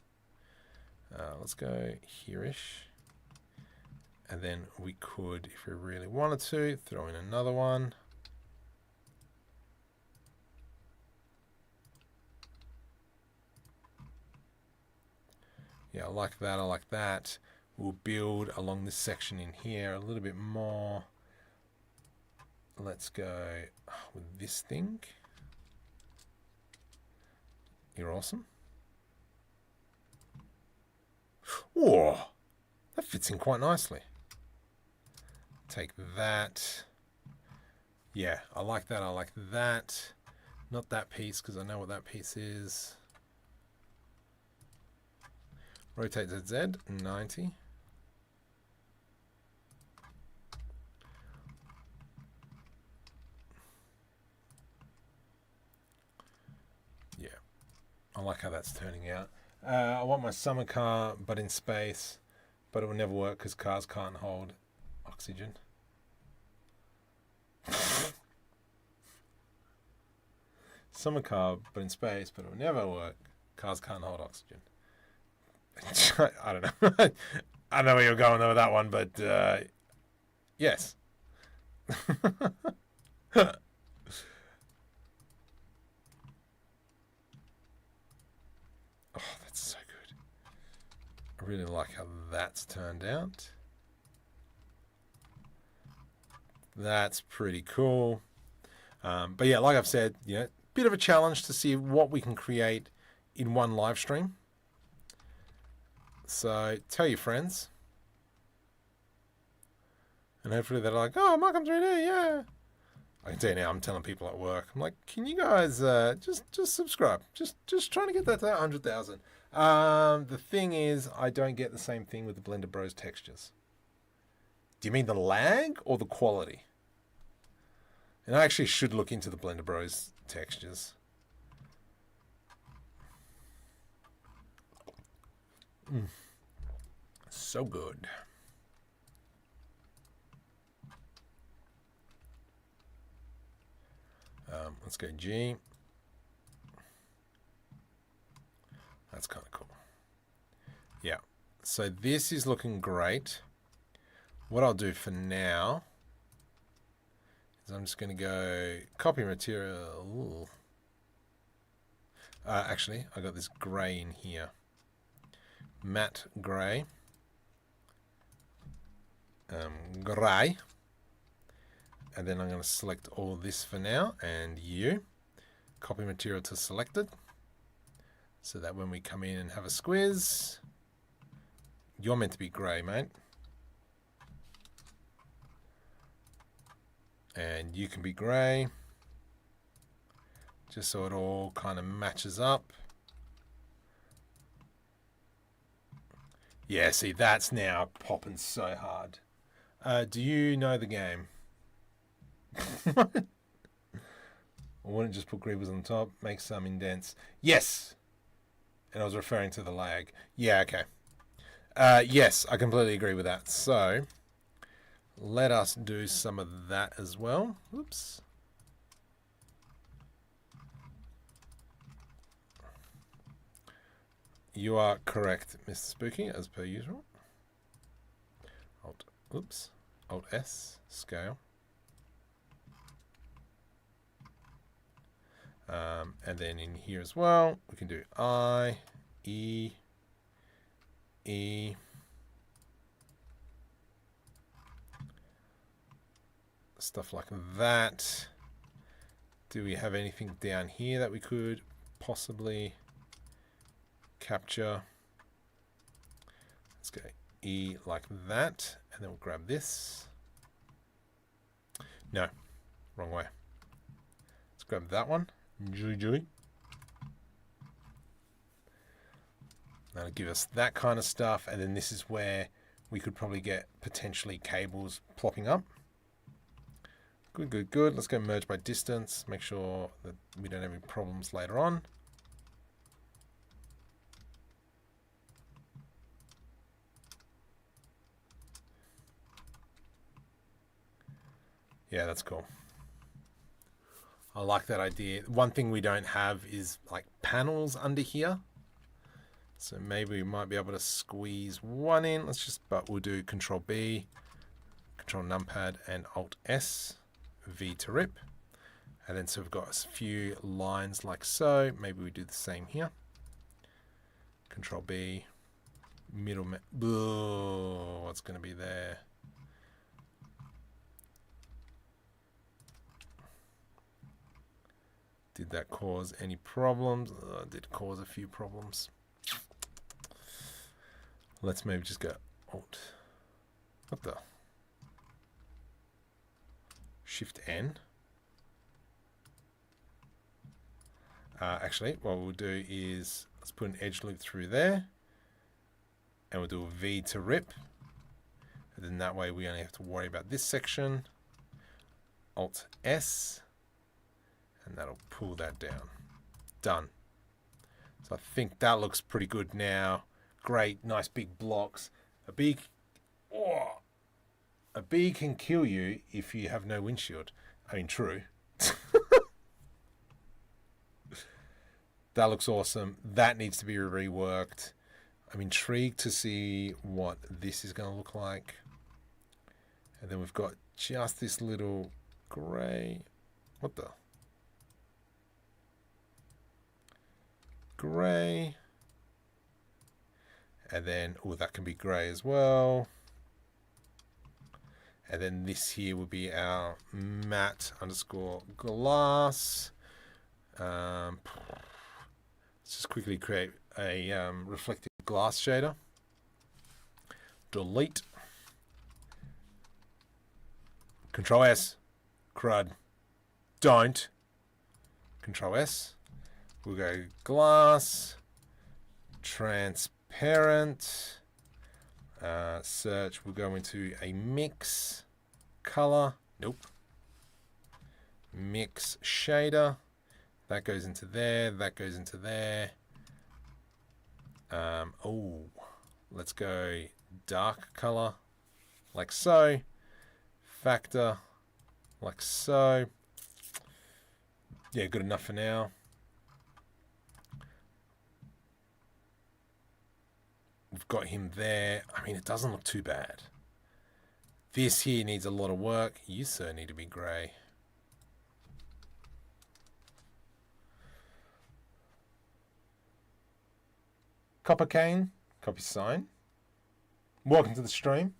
Let's go here-ish. And then we could, if we really wanted to, throw in another one. Yeah, I like that, I like that. We'll build along this section in here a little bit more. Let's go with this thing. You're awesome. Whoa, that fits in quite nicely. Take that. Yeah, I like that, I like that. Not that piece, because I know what that piece is. Rotate ZZ, 90. Yeah, I like how that's turning out. I want my summer car, but in space, but it will never work because cars can't hold oxygen. Summer car, but in space, but it will never work. Cars can't hold oxygen. I don't know. I don't know where you're going there with that one, but yes. Oh, that's so good. I really like how that's turned out. That's pretty cool. But yeah, like I've said, you know, bit of a challenge to see what we can create in one live stream. So tell your friends. And hopefully they're like, oh, Markham 3D, yeah. I can tell you now, I'm telling people at work, I'm like, can you guys just subscribe? Just trying to get that to 100,000. The thing is, I don't get the same thing with the Blender Bros textures. Do you mean the lag or the quality? And I actually should look into the Blender Bros textures. So good. Let's go G. That's kind of cool. Yeah. So this is looking great. What I'll do for now is I'm just going to go copy material. Ooh. Actually, I got this gray in here. Matte gray. Gray. And then I'm going to select all this for now, and you. Copy material to selected. so that when we come in and have a squiz, you're meant to be grey, mate. And you can be grey, just so it all kind of matches up. Yeah, see, that's now popping so hard. Do you know the game? I wouldn't just put greebles on the top, make some indents. Yes! And I was referring to the lag. Yeah, okay. Yes, I completely agree with that. So, let us do some of that as well. Oops. You are correct, Mr. Spooky, as per usual. Alt S, scale. And then in here as well, we can do I, E, E. Stuff like that. Do we have anything down here that we could possibly capture? Let's go E like that, and then we'll grab this. No, wrong way. Let's grab that one. That'll give us that kind of stuff, and then this is where we could probably get potentially cables plopping up. Good, good, good. Let's go merge by distance. Make sure that we don't have any problems later on. Yeah, that's cool. I like that idea. One thing we don't have is like panels under here. So maybe we might be able to squeeze one in. But we'll do Control B, Control Numpad, and Alt S, V to rip. And then so we've got a few lines like so. Maybe we do the same here. Control B, middle. What's going to be there? Did that cause any problems? Did cause a few problems. Let's maybe just go Alt. What the? Shift N. Actually, what we'll do is let's put an edge loop through there, and we'll do a V to rip, and then that way we only have to worry about this section. Alt S, and that'll pull that down. Done. So I think that looks pretty good now. Great, nice big blocks. A bee can kill you if you have no windshield. I mean, true. That looks awesome. That needs to be reworked. I'm intrigued to see what this is going to look like. And then we've got just this little grey. What the? Grey. And then, oh, that can be grey as well. And then this here will be our matte underscore glass. Let's just quickly create a reflective glass shader. Delete. Control S. Crud. Don't. Control S. We'll go glass. Transparent. Search. We'll go into a mix. Color. Nope. Mix shader. That goes into there. That goes into there. Oh, let's go dark color, like so. Factor, like so. Yeah, good enough for now. We've got him there. I mean, it doesn't look too bad. This here needs a lot of work. You, sir, need to be grey. Copper cane, copy sign. Welcome to the stream.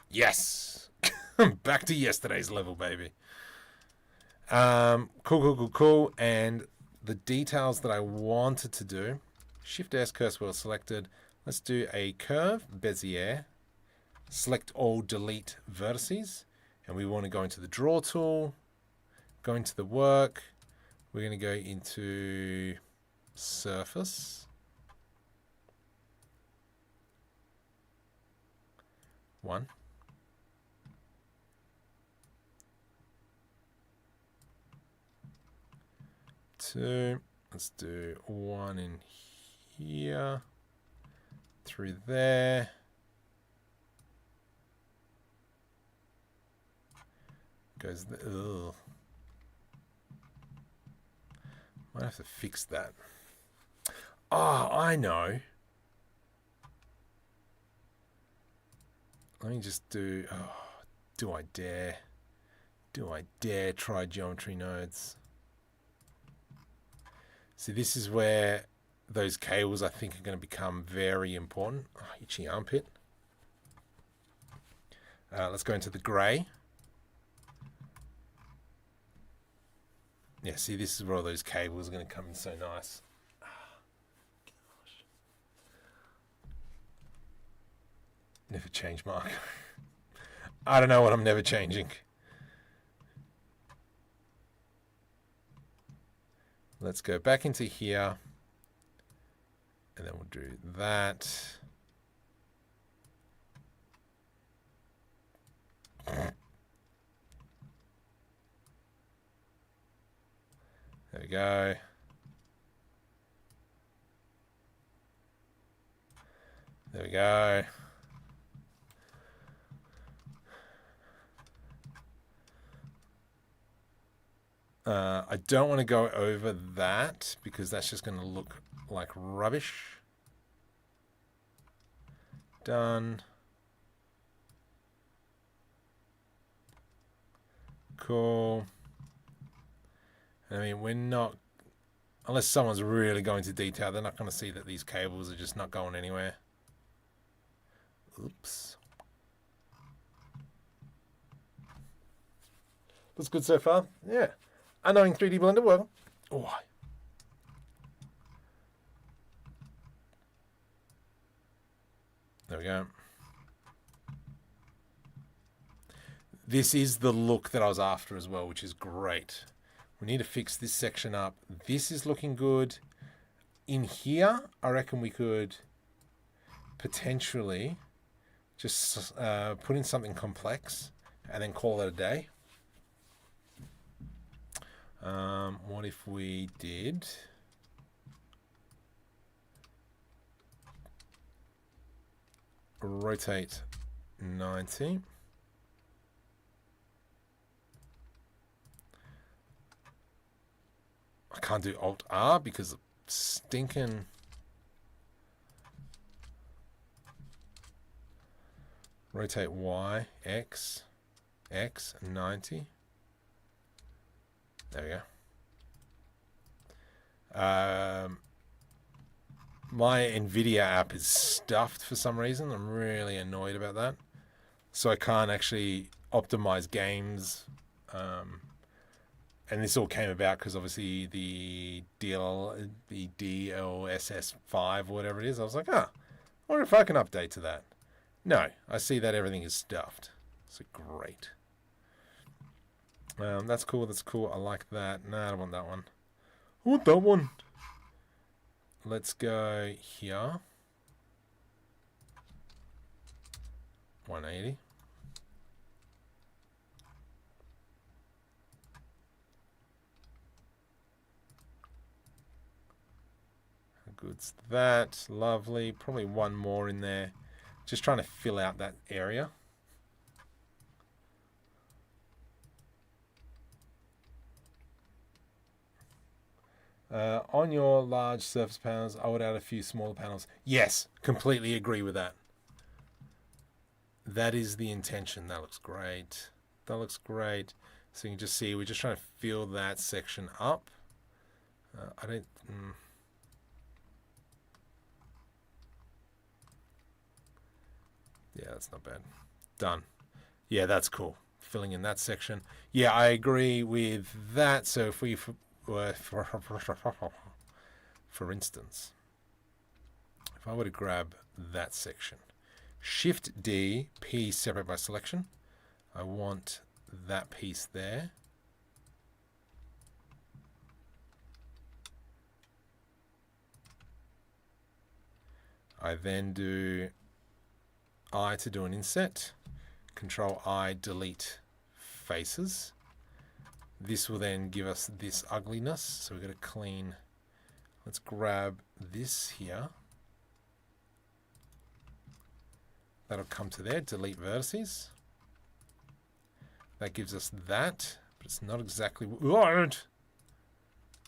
Yes! Back to yesterday's level, baby. Cool. And the details that I wanted to do, Shift S, cursor wheel selected. Let's do a curve, Bezier. Select all, delete vertices. And we want to go into the draw tool, go into the work. We're going to go into surface. 1. 2. Let's do 1 in here. Through there. Goes the, ugh. Might have to fix that. Oh, I know. Let me just do, oh, do I dare? Do I dare try geometry nodes? See, this is where those cables I think are going to become very important. Oh, itchy armpit. Let's go into the grey. Yeah, see, this is where all those cables are going to come in so nice. Oh, gosh. Never change mark. I don't know what I'm never changing. Let's go back into here. And then we'll do that. There we go. There we go. I don't want to go over that because that's just going to look like rubbish. Done. Cool. I mean, we're not, unless someone's really going to detail, they're not going to see that these cables are just not going anywhere. Oops. Looks good so far. Yeah. Unknowing 3D Blender, well. Oh. There we go. This is the look that I was after as well, which is great. We need to fix this section up. This is looking good. In here, I reckon we could potentially just put in something complex and then call it a day. What if we did rotate 90? I can't do Alt R because stinking rotate Y, X, 90. There we go. My NVIDIA app is stuffed for some reason. I'm really annoyed about that. So I can't actually optimize games. And this all came about because obviously the DLSS5 or whatever it is. I was like, I wonder if I can update to that. No, I see that everything is stuffed. So great. That's cool. That's cool. I like that. No, I don't want that one. I want that one. Let's go here. 180. How good's that? Lovely. Probably one more in there. Just trying to fill out that area. On your large surface panels, I would add a few smaller panels. Yes, completely agree with that. That is the intention. That looks great. That looks great. So you can just see, we're just trying to fill that section up. I don't... Yeah, that's not bad. Done. Yeah, that's cool. filling in that section. Yeah, I agree with that. So if we, for instance, if I were to grab that section, Shift D, P separate by selection, I want that piece there. I then do I to do an inset, Control I, delete faces. This will then give us this ugliness. So we've got to clean. Let's grab this here. That'll come to there, delete vertices. That gives us that, but it's not exactly what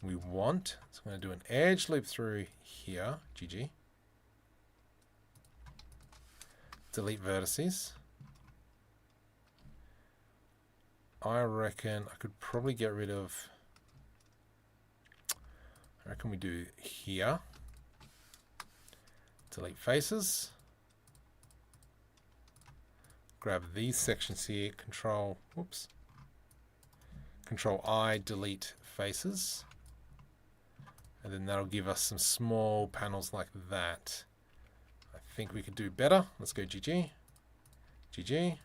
we want. So I'm going to do an edge loop through here, GG. Delete vertices. I reckon I could probably get rid of, I reckon we do here. Delete faces. Grab these sections here, Control I, delete faces. And then that'll give us some small panels like that. I think we could do better. Let's go GG. GG.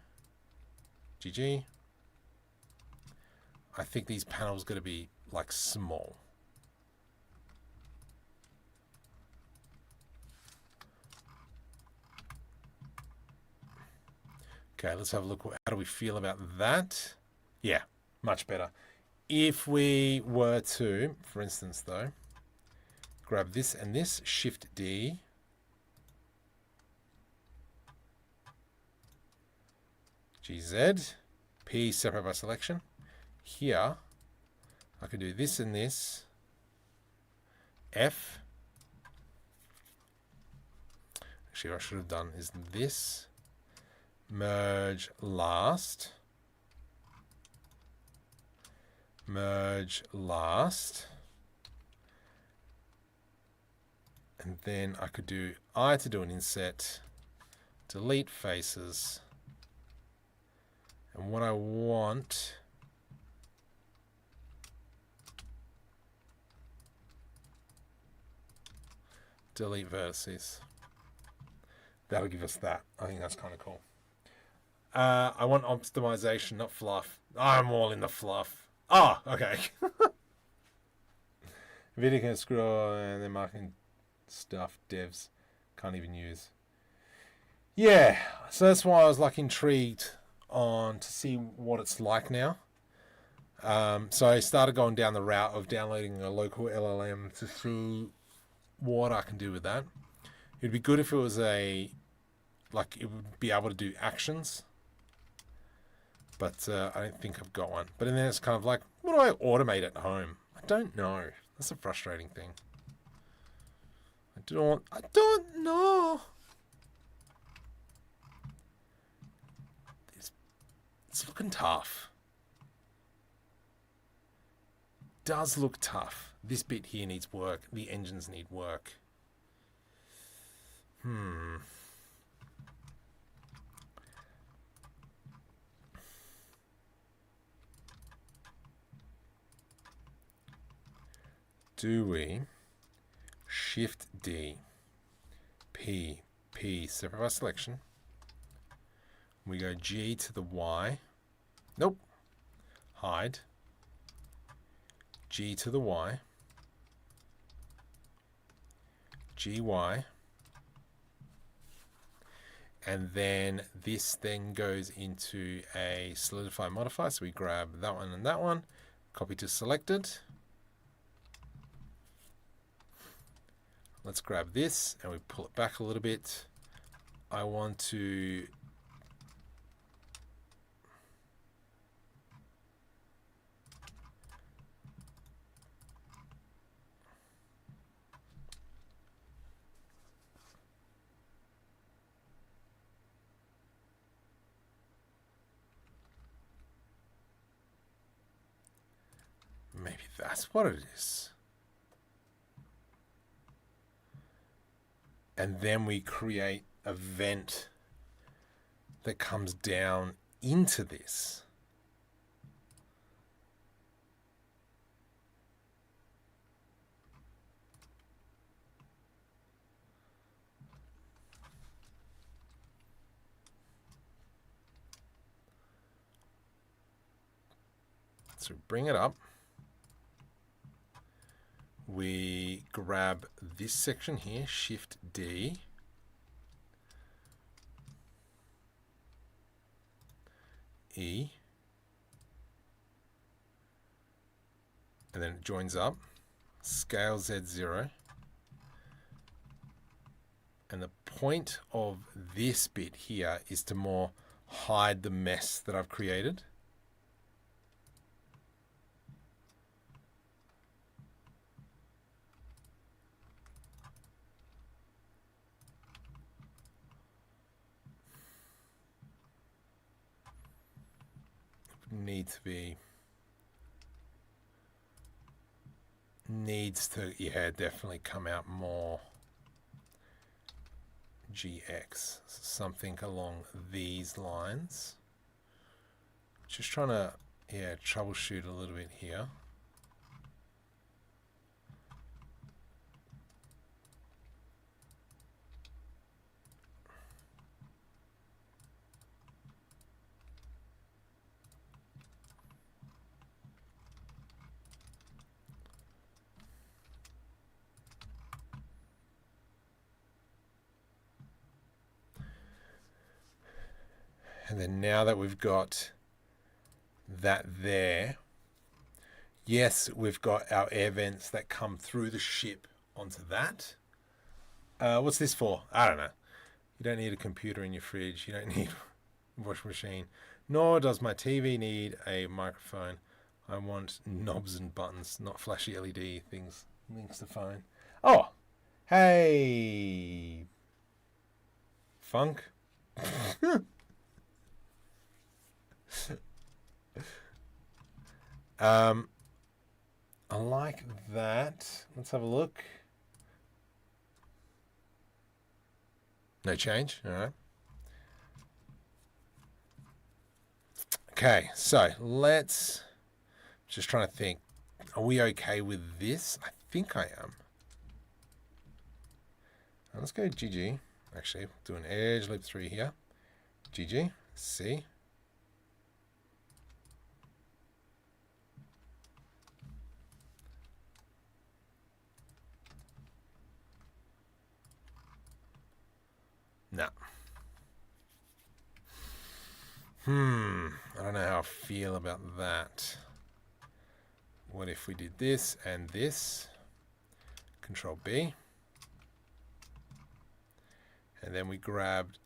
GG. I think these panels got to be like small. Okay, let's have a look. How do we feel about that? Yeah, much better. If we were to, for instance, though, grab this and this, Shift D, GZ, P separate by selection. Here, I can do this and this, F. Actually, what I should have done is this. Merge last. Merge last. And then I could do I to do an inset. Delete faces. And what I want, delete vertices. That'll give us that. I think that's kind of cool. I want optimization, not fluff. I'm all in the fluff. Oh, okay. Video can scroll and then marketing stuff devs can't even use. Yeah, so that's why I was like intrigued on to see what it's like now. So I started going down the route of downloading a local LLM to see what I can do with that. It'd be good if it was it would be able to do actions. But I don't think I've got one. But then it's kind of like, what do I automate at home? I don't know. That's a frustrating thing. I don't know. It's looking tough. Does look tough. This bit here needs work. The engines need work. Do we Shift D, P separate by selection. We go G to the Y. Nope. Hide. G to the Y. GY. And then this then goes into a solidify modify. So we grab that one and that one, copy to selected. Let's grab this and we pull it back a little bit. I want to maybe that's what it is. And then we create a vent that comes down into this. So bring it up. We grab this section here, Shift D. E. And then it joins up. Scale Z0. And the point of this bit here is to more hide the mess that I've created. Needs to, yeah, definitely come out more. GX, something along these lines. Just trying to, yeah, troubleshoot a little bit here. And then now that we've got that there, yes, we've got our air vents that come through the ship onto that. What's this for? I don't know. You don't need a computer in your fridge. You don't need a washing machine. Nor does my TV need a microphone. I want knobs and buttons, not flashy LED things. Links to phone. Oh, hey, Funk. I like that. Let's have a look. No change. All right. Okay, so let's just trying to think. Are we okay with this? I think I am. Now let's go GG. Actually, do an edge loop 3 here. GG. C. No. I don't know how I feel about that. What if we did this and this? Control B. And then we grabbed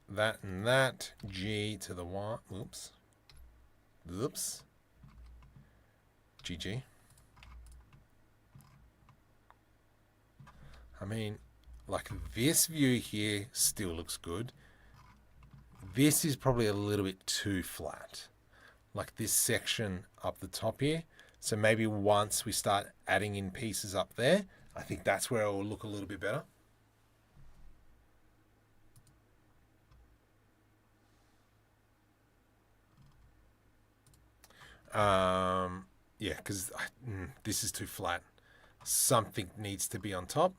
that and that. G to the Y. Oops. Oops. GG. I mean, like this view here still looks good. This is probably a little bit too flat. Like this section up the top here. So maybe once we start adding in pieces up there, I think that's where it will look a little bit better. Yeah, because this is too flat. Something needs to be on top.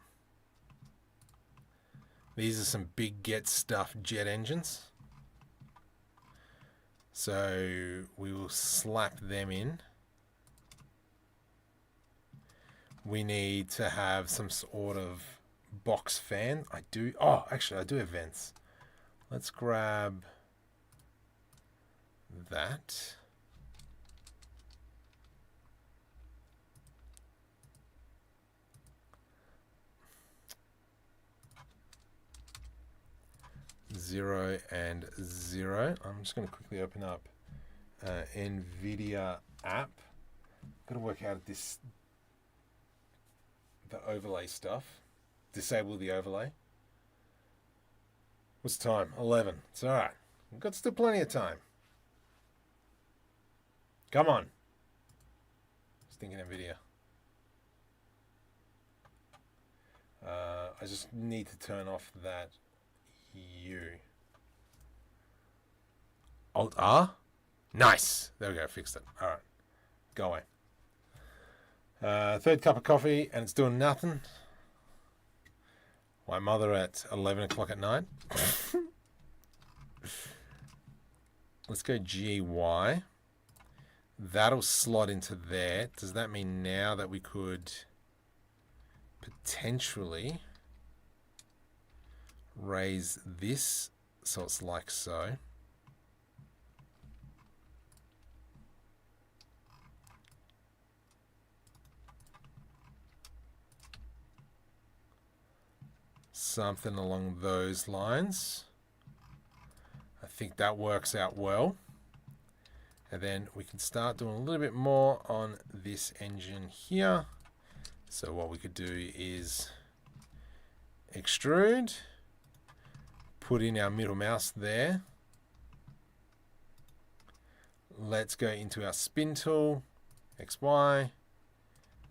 These are some big get stuff jet engines. So we will slap them in. We need to have some sort of box fan. Actually I do have vents. Let's grab that. Zero and zero. I'm just going to quickly open up NVIDIA app. Got to work out the overlay stuff. Disable the overlay. What's the time? 11. It's all right. We've got still plenty of time. Come on. Just thinking NVIDIA. I just need to turn off that U. Alt R. Nice. There we go. Fixed it. All right. Go away. Third cup of coffee and it's doing nothing. My mother at 11 o'clock at night. Let's go GY. That'll slot into there. Does that mean now that we could potentially raise this so it's like so? Something along those lines. I think that works out well. And then we can start doing a little bit more on this engine here. So what we could do is extrude, put in our middle mouse there. Let's go into our spin tool, XY.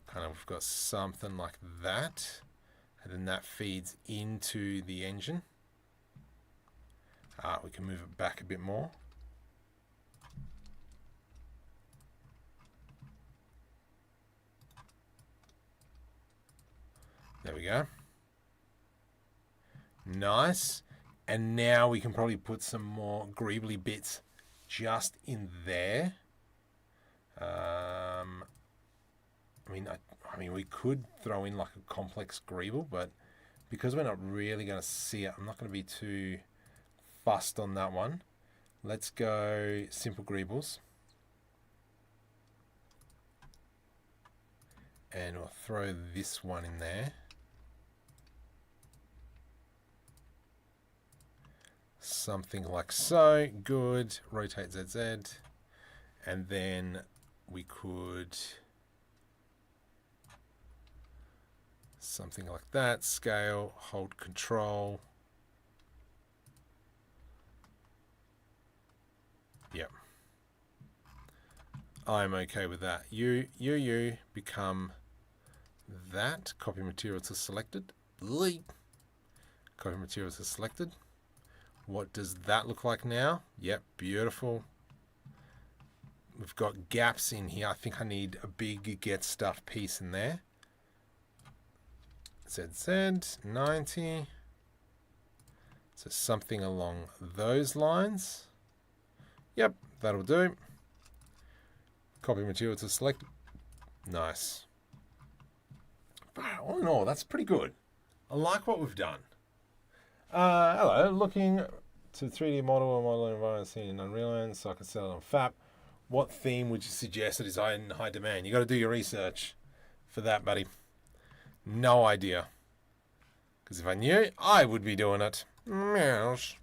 Kind of got something like that. And then that feeds into the engine. We can move it back a bit more. There we go. Nice. And now we can probably put some more greebly bits just in there. I mean, we could throw in like a complex greeble, but because we're not really going to see it, I'm not going to be too fussed on that one. Let's go simple greebles. And we'll throw this one in there. Something like so. Good. Rotate ZZ. And then we could something like that. Scale. Hold control. Yep. I'm okay with that. You become that. Copy material to selected. Copy material to selected. What does that look like now? Yep, beautiful. We've got gaps in here. I think I need a big get stuff piece in there. ZZ 90. So something along those lines. Yep, that'll do. Copy material to select. Nice. All in all, that's pretty good. I like what we've done. Hello, looking to 3D model or modeling environment seen in Unreal Engine so I can sell it on FAP. What theme would you suggest that is in high demand? You got to do your research for that, buddy. No idea. Because if I knew, I would be doing it. Meows.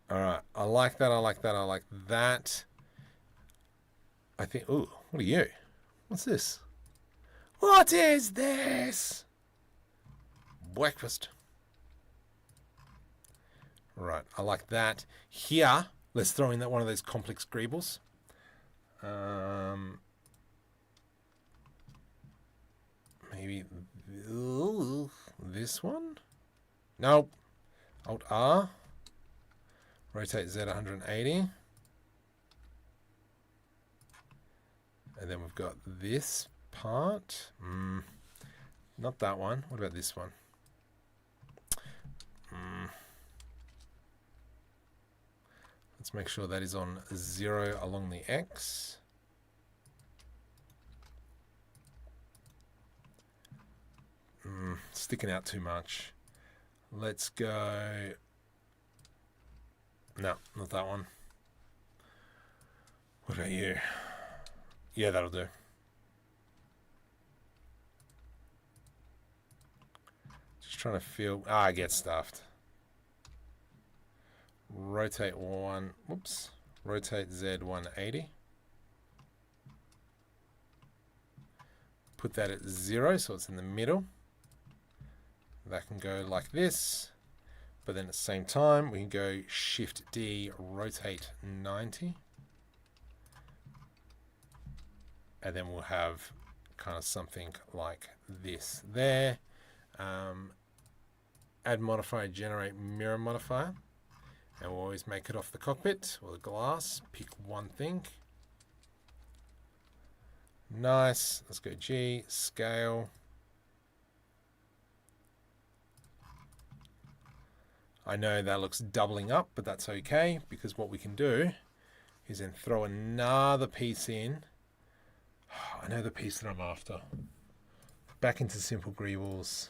Alright, I like that, I like that, I like that. I think, ooh, what are you? What's this? What is this? Breakfast. Right, I like that. Here, let's throw in that one of those complex greebles. Maybe this one? Nope. Alt R. Rotate Z 180. And then we've got this part. Not that one. What about this one? Let's make sure that is on 0 along the X. Sticking out too much. Let's go. No, not that one. What about you? Yeah, that'll do. Just trying to feel. I get stuffed. Rotate one. Whoops. Rotate Z 180. Put that at 0 so it's in the middle. That can go like this. But then at the same time, we can go Shift D, rotate 90. And then we'll have kind of something like this there. Add modifier, generate mirror modifier. And we'll always make it off the cockpit or the glass. Pick one thing. Nice. Let's go G, scale. I know that looks doubling up, but that's okay, because what we can do is then throw another piece in. I know the piece that I'm after. Back into simple greebles.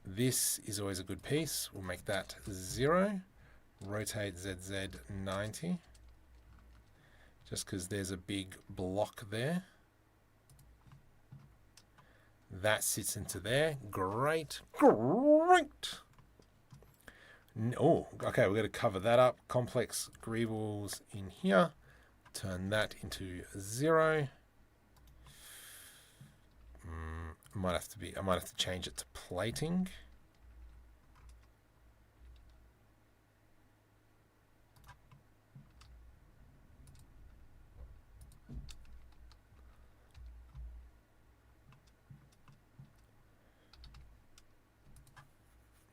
This is always a good piece. We'll make that 0. Rotate ZZ 90. Just because there's a big block there. That sits into there. Great. Great. Oh, okay, we're going to cover that up. Complex greebles in here. Turn that into 0. I might have to change it to plating.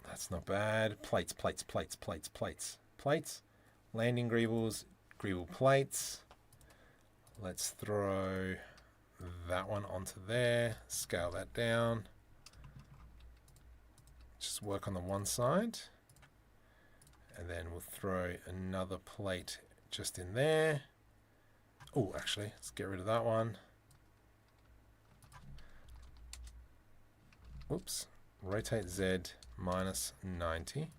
That's not bad. Plates. Landing greebles, greeble plates. Let's throw that one onto there. Scale that down. Just work on the one side. And then we'll throw another plate just in there. Oh, actually, let's get rid of that one. Whoops. Rotate Z minus 90.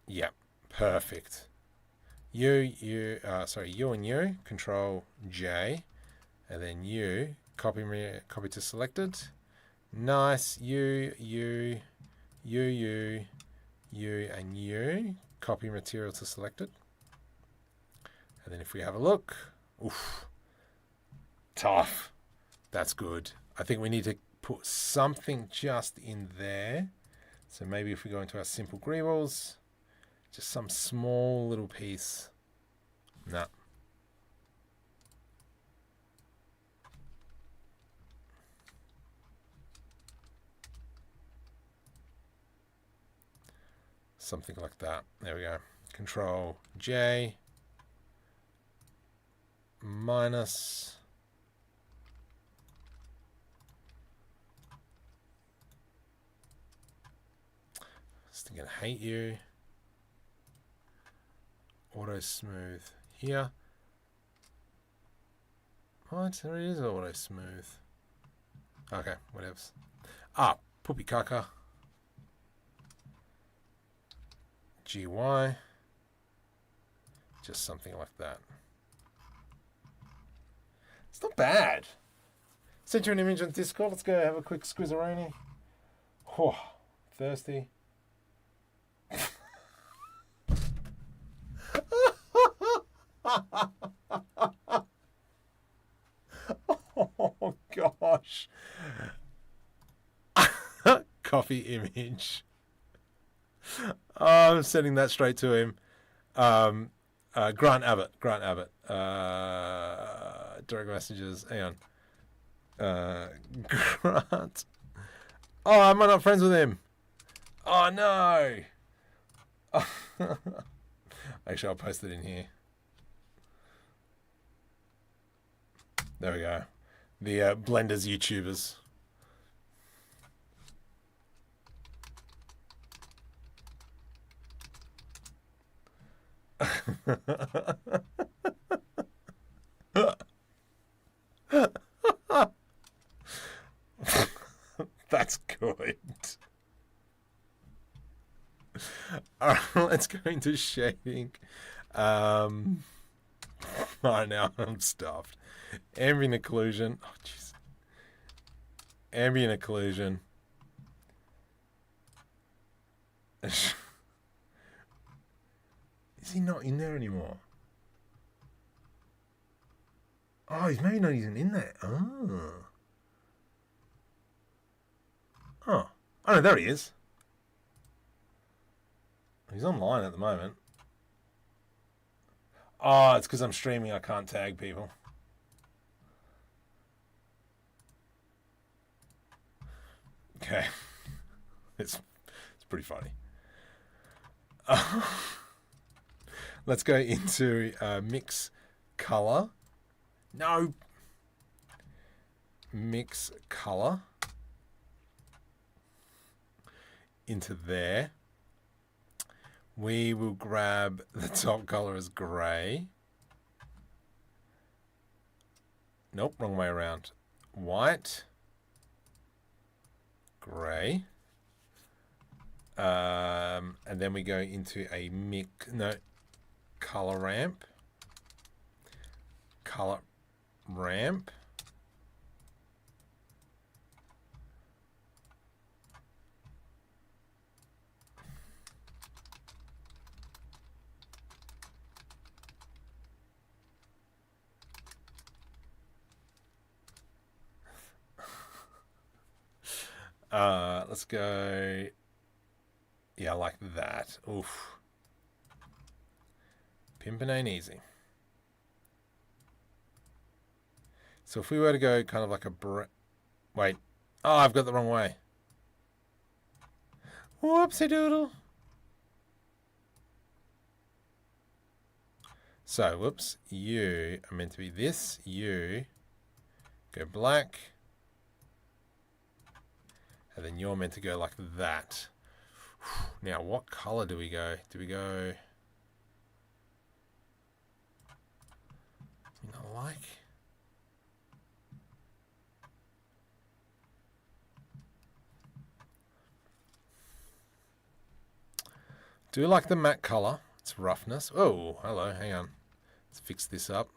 Yeah, perfect. U and U, Control J, and then U, copy to selected. Nice. U, and U, copy material to selected. And then if we have a look, oof, tough. That's good. I think we need to put something just in there. So maybe if we go into our simple greebles, just some small little piece. Nah. Something like that. There we go. Control J. Minus. Still gonna hate you. Auto smooth here. What? There it is, auto smooth. Okay, whatever. Ah, poopy caca. GY. Just something like that. It's not bad. Sent you an image on Discord. Let's go have a quick squizzeroni. Oh, thirsty. Oh gosh. Coffee image. Oh, I'm sending that straight to him. Grant Abbott. Direct messages. Hang on. Grant. Oh, am I not friends with him? Oh no. Actually, I'll post it in here. There we go. The Blenders YouTubers. That's good. All right, let's go into shading. All right, now I'm stuffed. Ambient occlusion. Oh, jeez. Ambient occlusion. Is he not in there anymore? Oh, he's maybe not even in there. Oh. Oh. Oh, no, there he is. He's online at the moment. Oh, it's because I'm streaming. I can't tag people. Okay. It's pretty funny. Let's go into mix color. No. Mix color. into there. We will grab the top color as grey. Nope, wrong way around. White, grey, and then we go into a color ramp. Let's go. Yeah, like that. Oof. Pimpin' ain't easy. So if we were to go kind of like a wait. Oh, I've got the wrong way. Whoopsie doodle. So, whoops. You are meant to be this. You go black. And then you're meant to go like that. Now, what color do we go? Do we go... You know, like... Do like the matte color. It's roughness. Oh, hello. Hang on. Let's fix this up.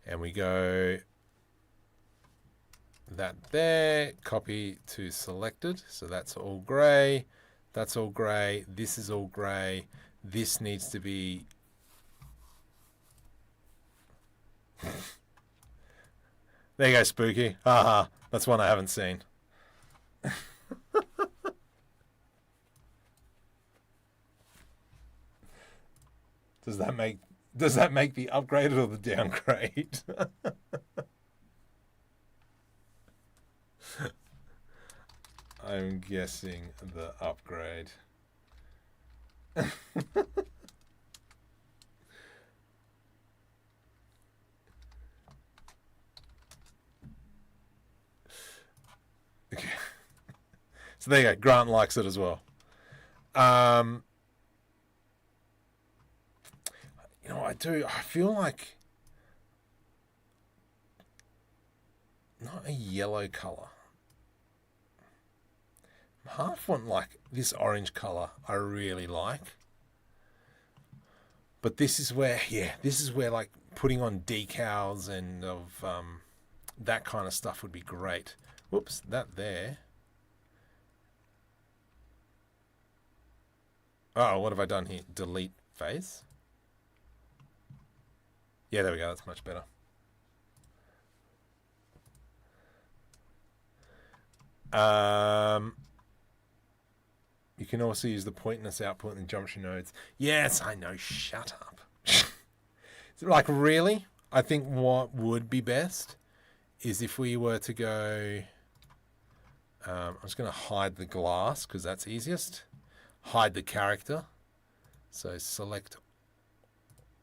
And we go... that there, copy to selected, so that's all grey, that's all grey, this is all grey, this needs to be there you go, spooky. Haha, that's one I haven't seen. Does that make the upgrade or the downgrade? I'm guessing the upgrade. Okay. So there you go. Grant likes it as well. You know, I feel like not a yellow color. Half want like this orange color I really like. But this is where, yeah, this is where like putting on decals and of that kind of stuff would be great. Whoops, that there. Oh, what have I done here? Delete face. Yeah, there we go. That's much better. You can also use the pointness output and junction nodes. Yes, I know. Shut up. Like, really? I think what would be best is if we were to go... I'm just going to hide the glass because that's easiest. Hide the character. So select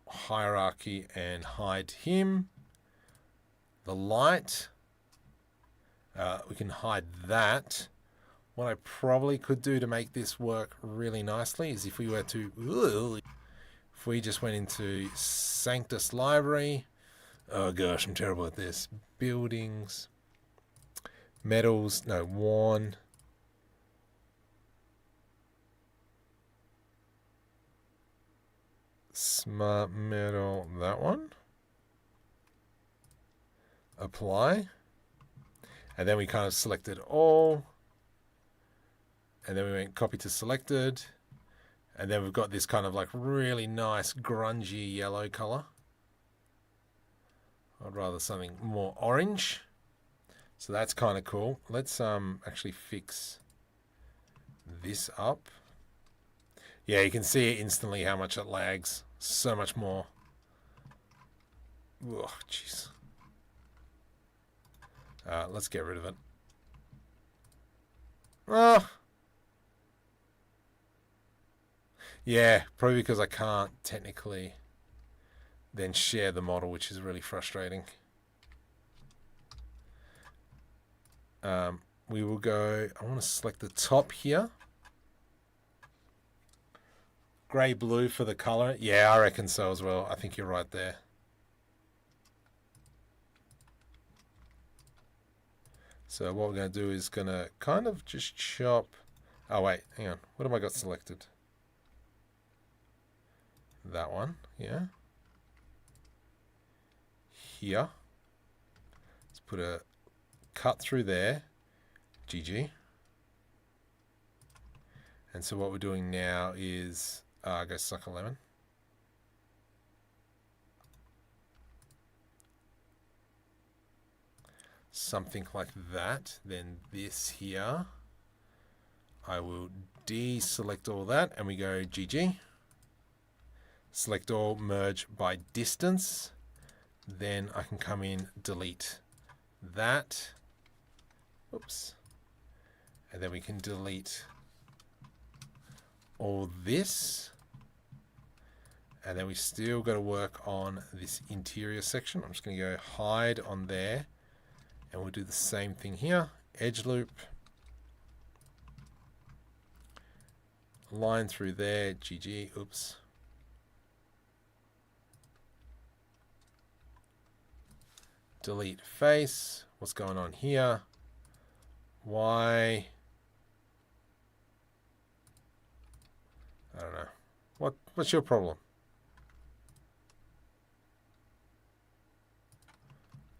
hierarchy and hide him. The light. We can hide that. What I probably could do to make this work really nicely is if we were to... If we just went into Sanctus Library. Oh gosh, I'm terrible at this. Buildings. Metals. No, worn. Smart metal. That one. Apply. And then we kind of selected all. And then we went copy to selected. And then we've got this kind of like really nice grungy yellow color. I'd rather something more orange. So that's kind of cool. Let's actually fix this up. Yeah, you can see instantly how much it lags. So much more. Oh, jeez. Let's get rid of it. Oh. Yeah, probably because I can't technically then share the model, which is really frustrating. we will go, I want to select the top here. Grey blue for the color. Yeah, I reckon so as well. I think you're right there. So what we're going to do is going to kind of just chop. Oh, wait, hang on. What have I got selected? That one, yeah. Here. Let's put a cut through there. GG. And so what we're doing now is go suck a lemon. Something like that. Then this here, I will deselect all that and we go GG. Select all, merge by distance. Then I can come in, delete that. Oops. And then we can delete all this. And then we still got to work on this interior section. I'm just going to go hide on there. And we'll do the same thing here. Edge loop. Line through there. GG. Oops. Delete face. What's going on here? Why? I don't know. What's your problem?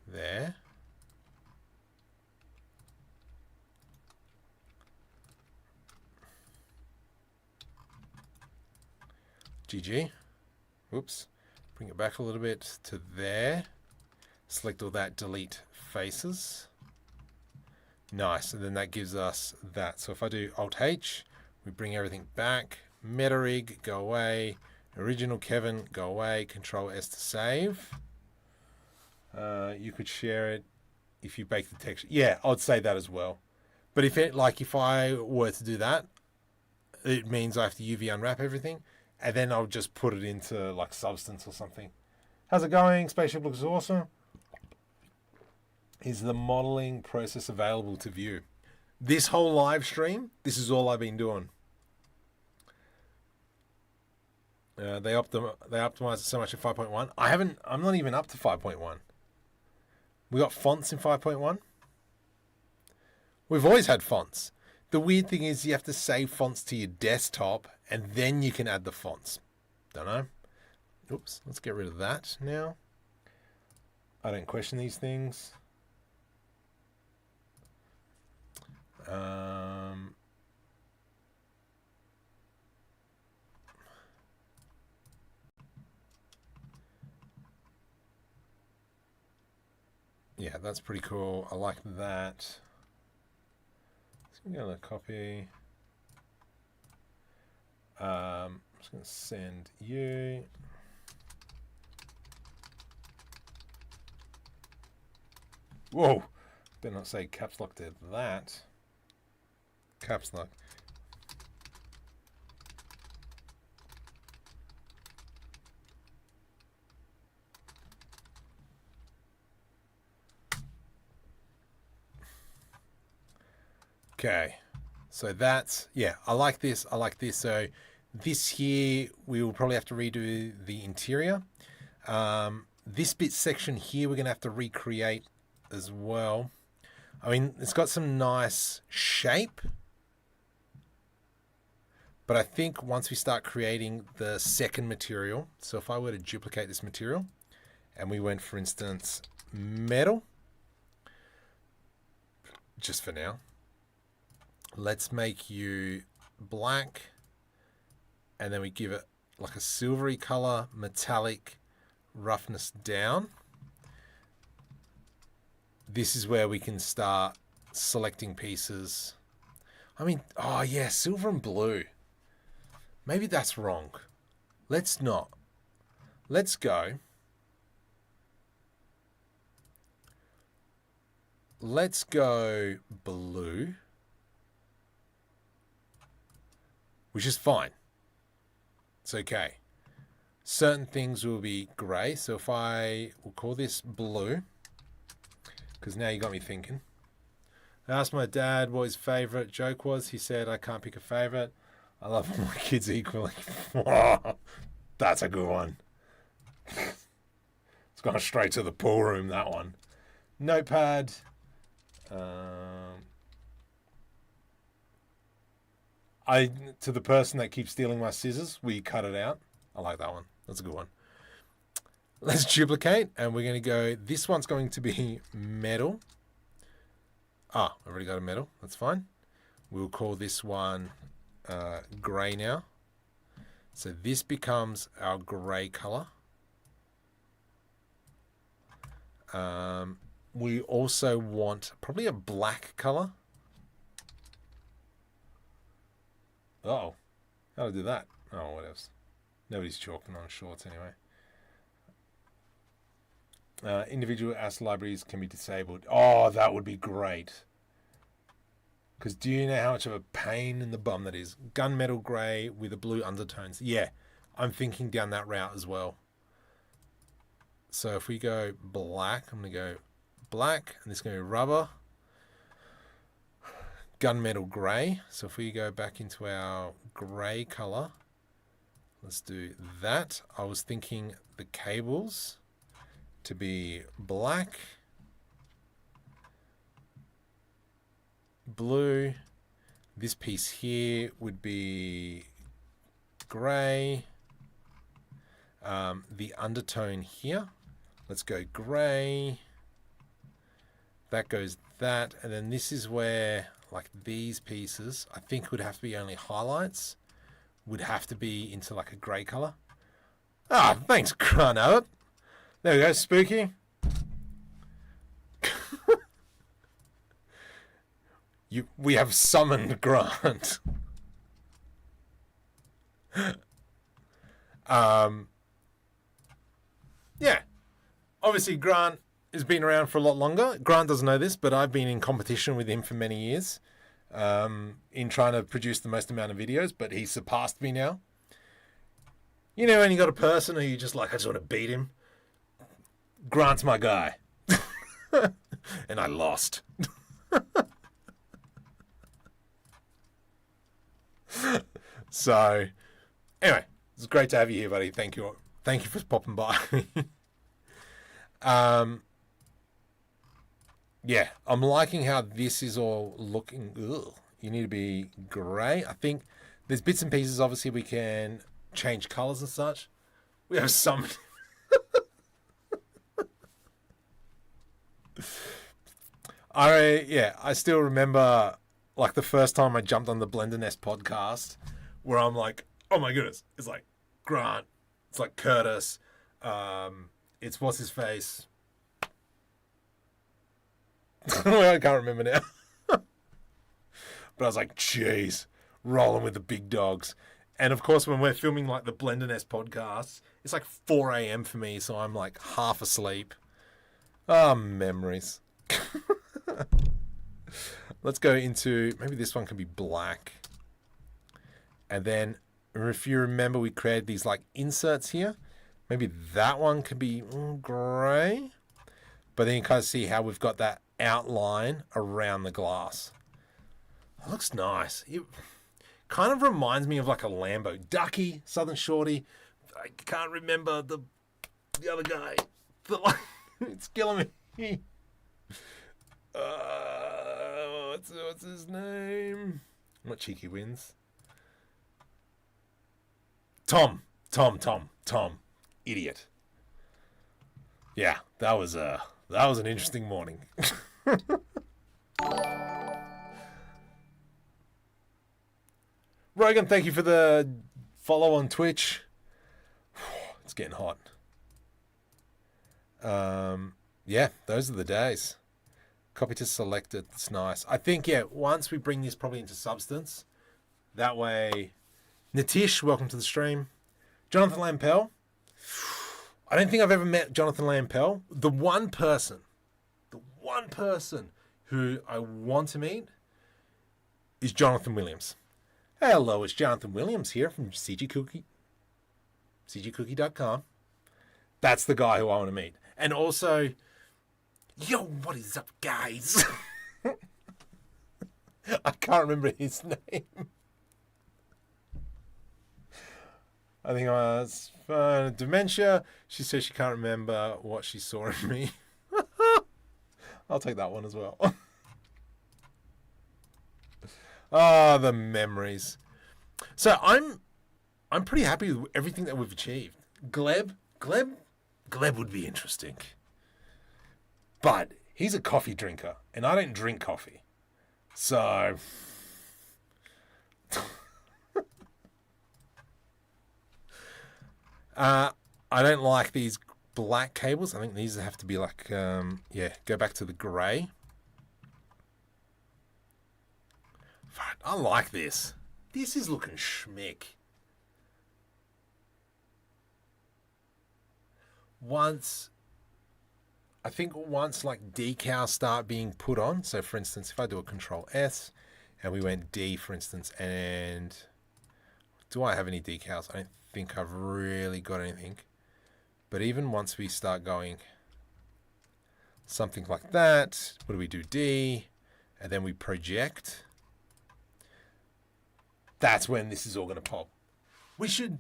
There. GG. Oops. Bring it back a little bit to there. Select all that, delete faces. Nice, and then that gives us that. So if I do Alt-H, we bring everything back. MetaRig, go away. Original Kevin, go away. Control-S to save. You could share it if you bake the texture. Yeah, I'd say that as well. But if I were to do that, it means I have to UV unwrap everything, and then I'll just put it into like Substance or something. How's it going? Spaceship looks awesome. Is the modeling process available to view? This whole live stream, this is all I've been doing. They optimize it so much in 5.1. I'm not even up to 5.1. We got fonts in 5.1. We've always had fonts. The weird thing is you have to save fonts to your desktop and then you can add the fonts. Don't know. Oops, let's get rid of that now. I don't question these things. Yeah, that's pretty cool. I like that. So I'm going to copy. I'm just going to send you. Whoa! Better not say caps lock to that. Caps lock. Okay, so that's, yeah, I like this. I like this. So this here, we will probably have to redo the interior. This bit section here, we're going to have to recreate as well. I mean, it's got some nice shape. But I think once we start creating the second material, so if I were to duplicate this material and we went, for instance, metal, just for now, let's make you black and then we give it like a silvery color, metallic, roughness down. This is where we can start selecting pieces. I mean, oh yeah, silver and blue. Maybe that's wrong. Let's not. Let's go. Let's go blue. Which is fine. It's okay. Certain things will be grey. So if I will call this blue, because now you got me thinking. I asked my dad what his favourite joke was. He said, I can't pick a favourite. I love all my kids equally. That's a good one. It's gone straight to the pool room, that one. Notepad. To the person that keeps stealing my scissors, we cut it out. I like that one. That's a good one. Let's duplicate, and we're going to go, this one's going to be metal. I've already got a metal. That's fine. We'll call this one grey now. So this becomes our grey color. We also want probably a black color. Oh, how do I do that? Oh, what else? Nobody's chalking on shorts anyway. Individual AS libraries can be disabled. Oh, that would be great. Because do you know how much of a pain in the bum that is? Gunmetal grey with a blue undertones. Yeah, I'm thinking down that route as well. So if we go black, I'm going to go black, and this is going to be rubber. Gunmetal grey. So if we go back into our grey colour, let's do that. I was thinking the cables to be black, blue. This piece here would be grey. The undertone here, let's go grey. That goes that, and then this is where, like, these pieces, I think would have to be only highlights, would have to be into like a grey colour. Ah, thanks, Grant Abbott. There we go, Spooky. We have summoned Grant. Yeah. Obviously, Grant has been around for a lot longer. Grant doesn't know this, but I've been in competition with him for many years in trying to produce the most amount of videos, but he's surpassed me now. You know when you got a person who you just like, I just want to beat him? Grant's my guy. And I lost. So, anyway, it's great to have you here, buddy. Thank you for popping by. Yeah, I'm liking how this is all looking. Ugh, you need to be grey. I think there's bits and pieces. Obviously, we can change colours and such. We have some. I still remember like the first time I jumped on the Blender Nest podcast, where I'm like, oh my goodness, it's like Grant, it's like Curtis, it's what's his face. I can't remember now. But I was like, jeez, rolling with the big dogs. And of course, when we're filming like the Blender Nest podcasts, it's like 4 a.m. for me, so I'm like half asleep. Ah, memories. Let's go into, maybe this one can be black. And then, if you remember, we created these like inserts here. Maybe that one could be grey. But then you kind of see how we've got that outline around the glass. It looks nice. It kind of reminds me of like a Lambo. Ducky, Southern Shorty. I can't remember the other guy. It's killing me. What's his name? Not Cheeky Wins. Tom. Idiot. Yeah, that was an interesting morning. Rogan, thank you for the follow on Twitch. It's getting hot. Yeah, those are the days. Copy to selected. It's nice. I think, yeah, once we bring this probably into Substance, that way. Natish, welcome to the stream. Jonathan Lampel. I don't think I've ever met Jonathan Lampel. The one person who I want to meet is Jonathan Williams. Hello, it's Jonathan Williams here from cgcookie.com. That's the guy who I want to meet. And also, yo, what is up, guys? I can't remember his name. I think I was dementia. She says she can't remember what she saw in me. I'll take that one as well. Ah, the memories. So I'm pretty happy with everything that we've achieved. Gleb would be interesting. But he's a coffee drinker, and I don't drink coffee. So I don't like these black cables. I think these have to be like, yeah, go back to the grey. I like this. This is looking schmick. Once like decals start being put on, so for instance, if I do a Control S and we went D, for instance, and do I have any decals? I don't think I've really got anything. But even once we start going something like that, what do we do? D, and then we project. That's when this is all going to pop. We should,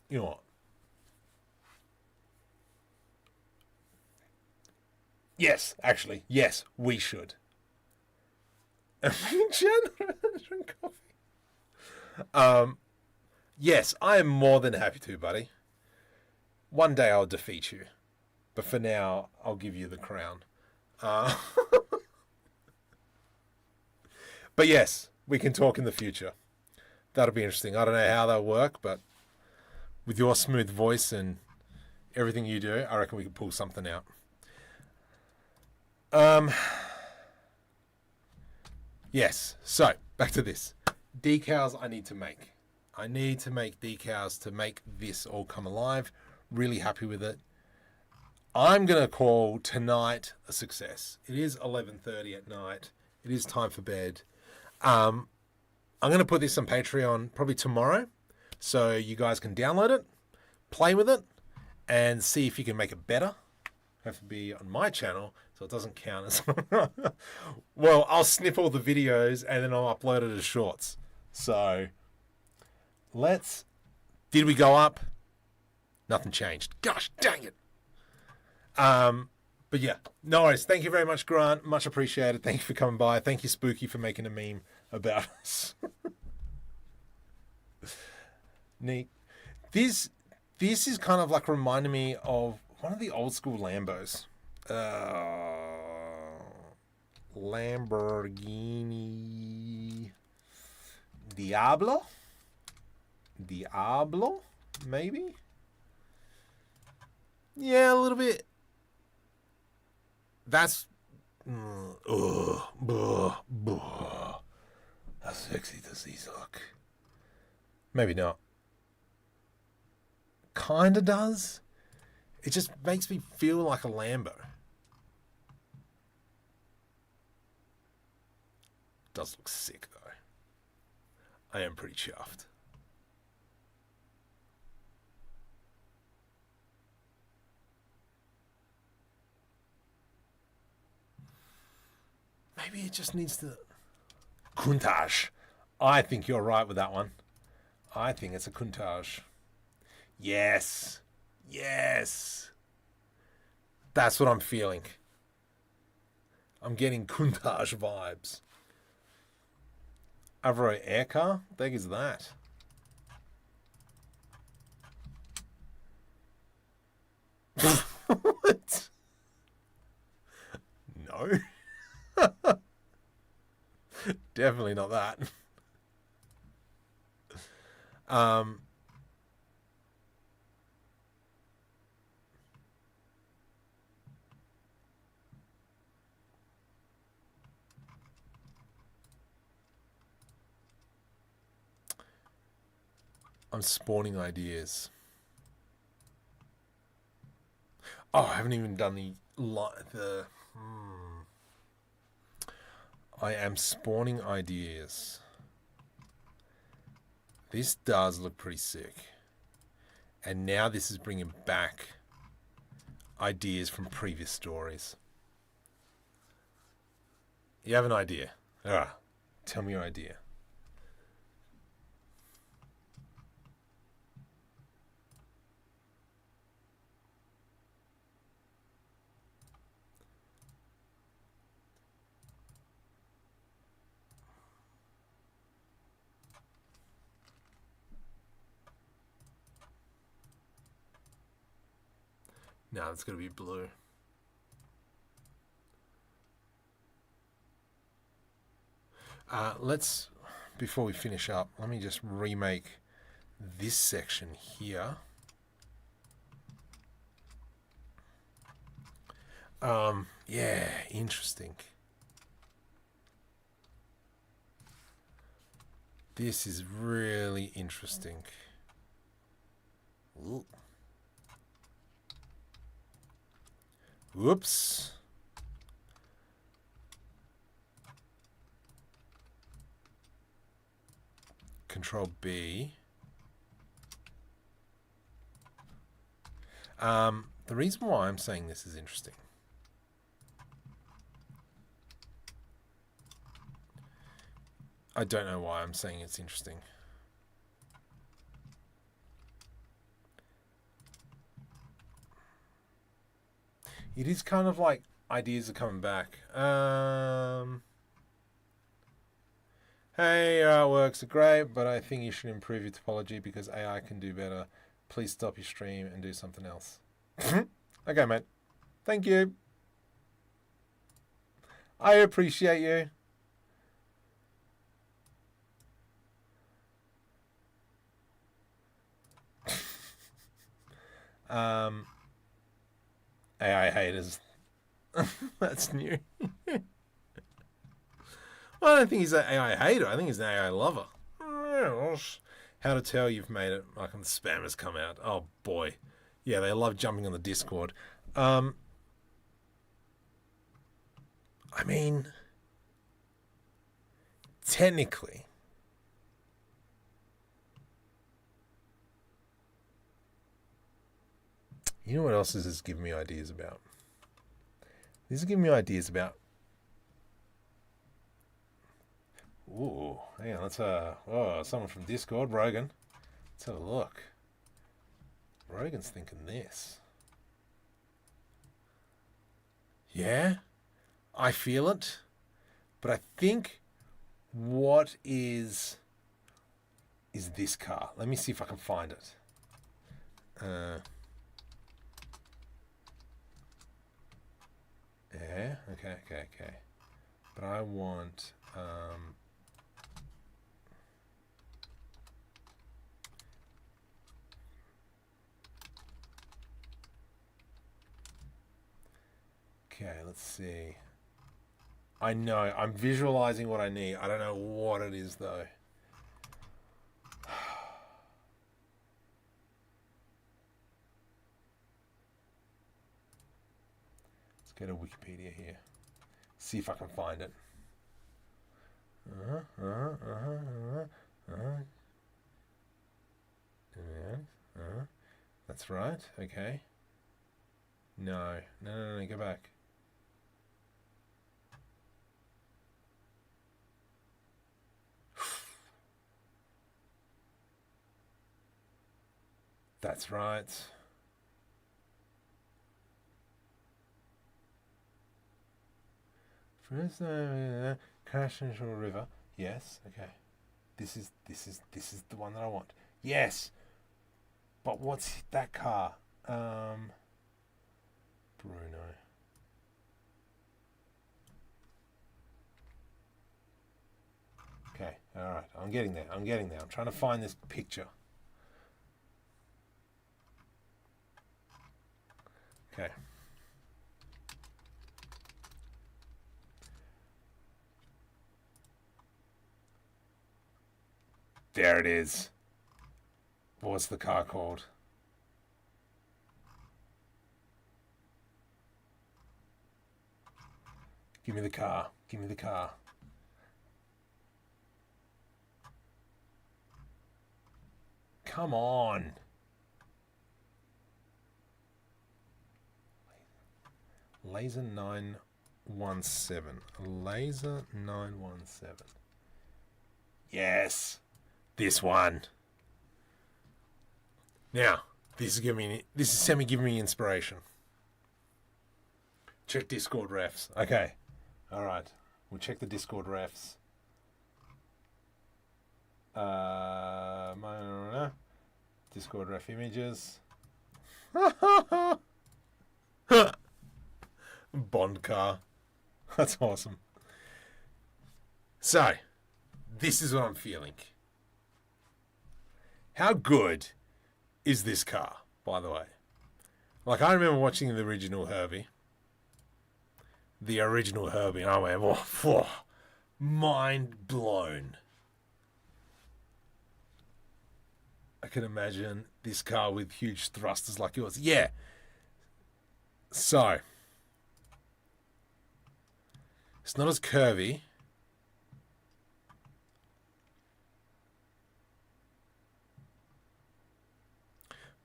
you know what? Yes, actually, yes, we should. Drink coffee. Yes, I am more than happy to, buddy. One day I'll defeat you, but for now, I'll give you the crown. But yes, we can talk in the future. That'll be interesting. I don't know how that'll work, but with your smooth voice and everything you do, I reckon we can pull something out. Yes, so back to this. Decals I need to make. I need to make decals to make this all come alive. Really happy with it. I'm going to call tonight a success. It is 11:30 at night. It is time for bed. I'm going to put this on Patreon probably tomorrow, so you guys can download it, play with it, and see if you can make it better. Have to be on my channel, so it doesn't count as... Well, I'll snip all the videos, and then I'll upload it as shorts. So, let's... Did we go up? Nothing changed. Gosh, dang it. But yeah, no worries. Thank you very much, Grant. Much appreciated. Thank you for coming by. Thank you, Spooky, for making a meme about us. Neat. This is kind of like reminding me of one of the old school Lambos. Lamborghini Diablo, maybe. Yeah, a little bit. That's how sexy does these look? Maybe not. Kinda does. It just makes me feel like a Lambo. Does look sick though. I am pretty chuffed. Maybe it just needs to... Countach. I think you're right with that one. I think it's a countach. Yes. Yes. That's what I'm feeling. I'm getting countach vibes. Avro air car? What the heck is that? What? No. Definitely not that. I'm spawning ideas. Oh, I haven't even done the I am spawning ideas. This does look pretty sick. And now this is bringing back ideas from previous stories. You have an idea. Ah, tell me your idea. No, it's going to be blue. Let's, before we finish up, let me just remake this section here. Yeah, interesting. This is really interesting. Ooh. Whoops. Control B. The reason why I'm saying this is interesting. I don't know why I'm saying it's interesting. It is kind of like ideas are coming back. Hey, your artworks are great, but I think you should improve your topology because AI can do better. Please stop your stream and do something else. Okay, mate. Thank you. I appreciate you. AI haters. That's new. Well, I don't think he's an AI hater. I think he's an AI lover. How to tell you've made it? Like, the spammers come out. Oh boy, yeah, they love jumping on the Discord. I mean, technically, you know what else this is giving me ideas about? This is giving me ideas about. Ooh, hang on, let's someone from Discord, Rogan. Let's have a look. Rogan's thinking this. Yeah, I feel it, but I think what is this car? Let me see if I can find it. Yeah, okay. But I want okay, let's see. I know, I'm visualizing what I need. I don't know what it is though. Let's go to Wikipedia here. See if I can find it. That's right. Okay. No, go back. That's right. First, crash into a river. Yes. Okay. This is the one that I want. Yes. But what's that car? Bruno. Okay. All right. I'm getting there. I'm trying to find this picture. Okay. There it is. What's the car called? Give me the car. Come on. Laser 9 917. Laser 917. Yes. This one. Now, this is semi giving me inspiration. Check Discord refs. Okay. All right. We'll check the Discord refs. Discord ref images. Bond car. That's awesome. So, this is what I'm feeling. How good is this car, by the way? Like, I remember watching the original Herbie. And I went, oh, mind blown. I can imagine this car with huge thrusters like yours. Yeah. So, it's not as curvy.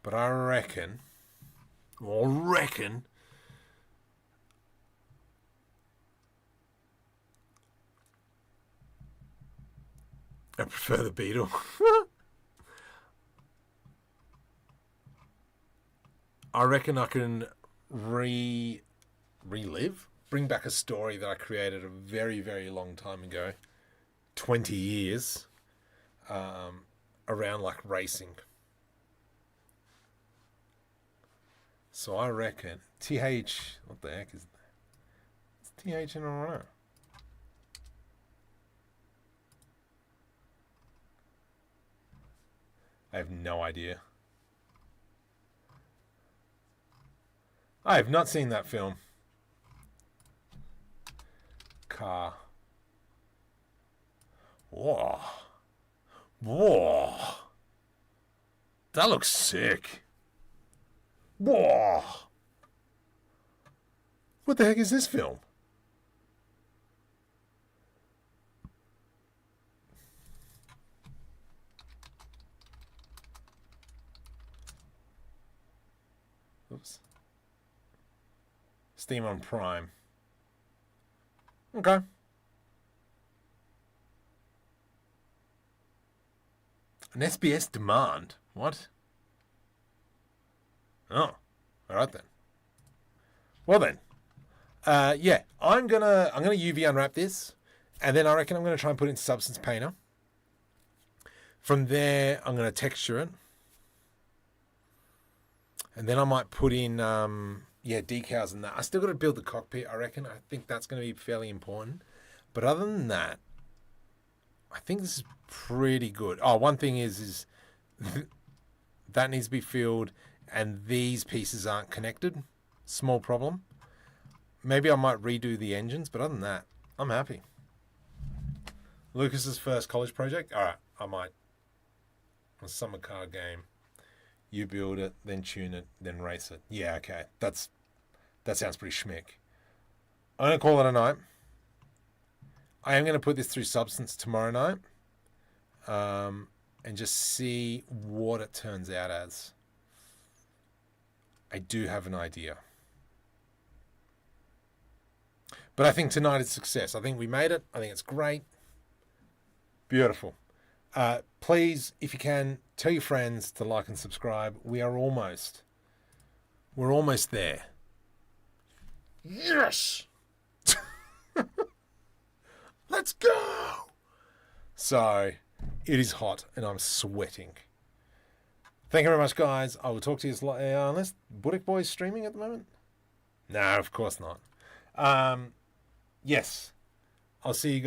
But I reckon I prefer the Beetle. I reckon I can relive, bring back a story that I created a very, very long time ago, 20 years, around like racing. So I reckon TH, what the heck is that? It's TH in a row. I have no idea. I have not seen that film. Car. Whoa. Whoa. That looks sick. Whoa. What the heck is this film? Oops. Steam on Prime. Okay. An SBS demand? What? Oh, all right then. Well then, yeah, I'm gonna UV unwrap this, and then I reckon I'm gonna try and put it in Substance Painter. From there, I'm gonna texture it, and then I might put in decals and that. I still got to build the cockpit. I reckon. I think that's gonna be fairly important. But other than that, I think this is pretty good. Oh, one thing is that needs to be filled. And these pieces aren't connected. Small problem. Maybe I might redo the engines, but other than that, I'm happy. Lucas's first college project. All right, I might. A summer car game. You build it, then tune it, then race it. Yeah, okay. That sounds pretty schmick. I'm gonna call it a night. I am gonna put this through Substance tomorrow night, and just see what it turns out as. I do have an idea. But I think tonight is success. I think we made it. I think it's great. Beautiful. Please, if you can, tell your friends to like and subscribe. We're almost there. Yes! Let's go! So, it is hot and I'm sweating. Thank you very much, guys. I will talk to you unless Botaniq Boy is streaming at the moment. No, of course not. Yes. I'll see you guys.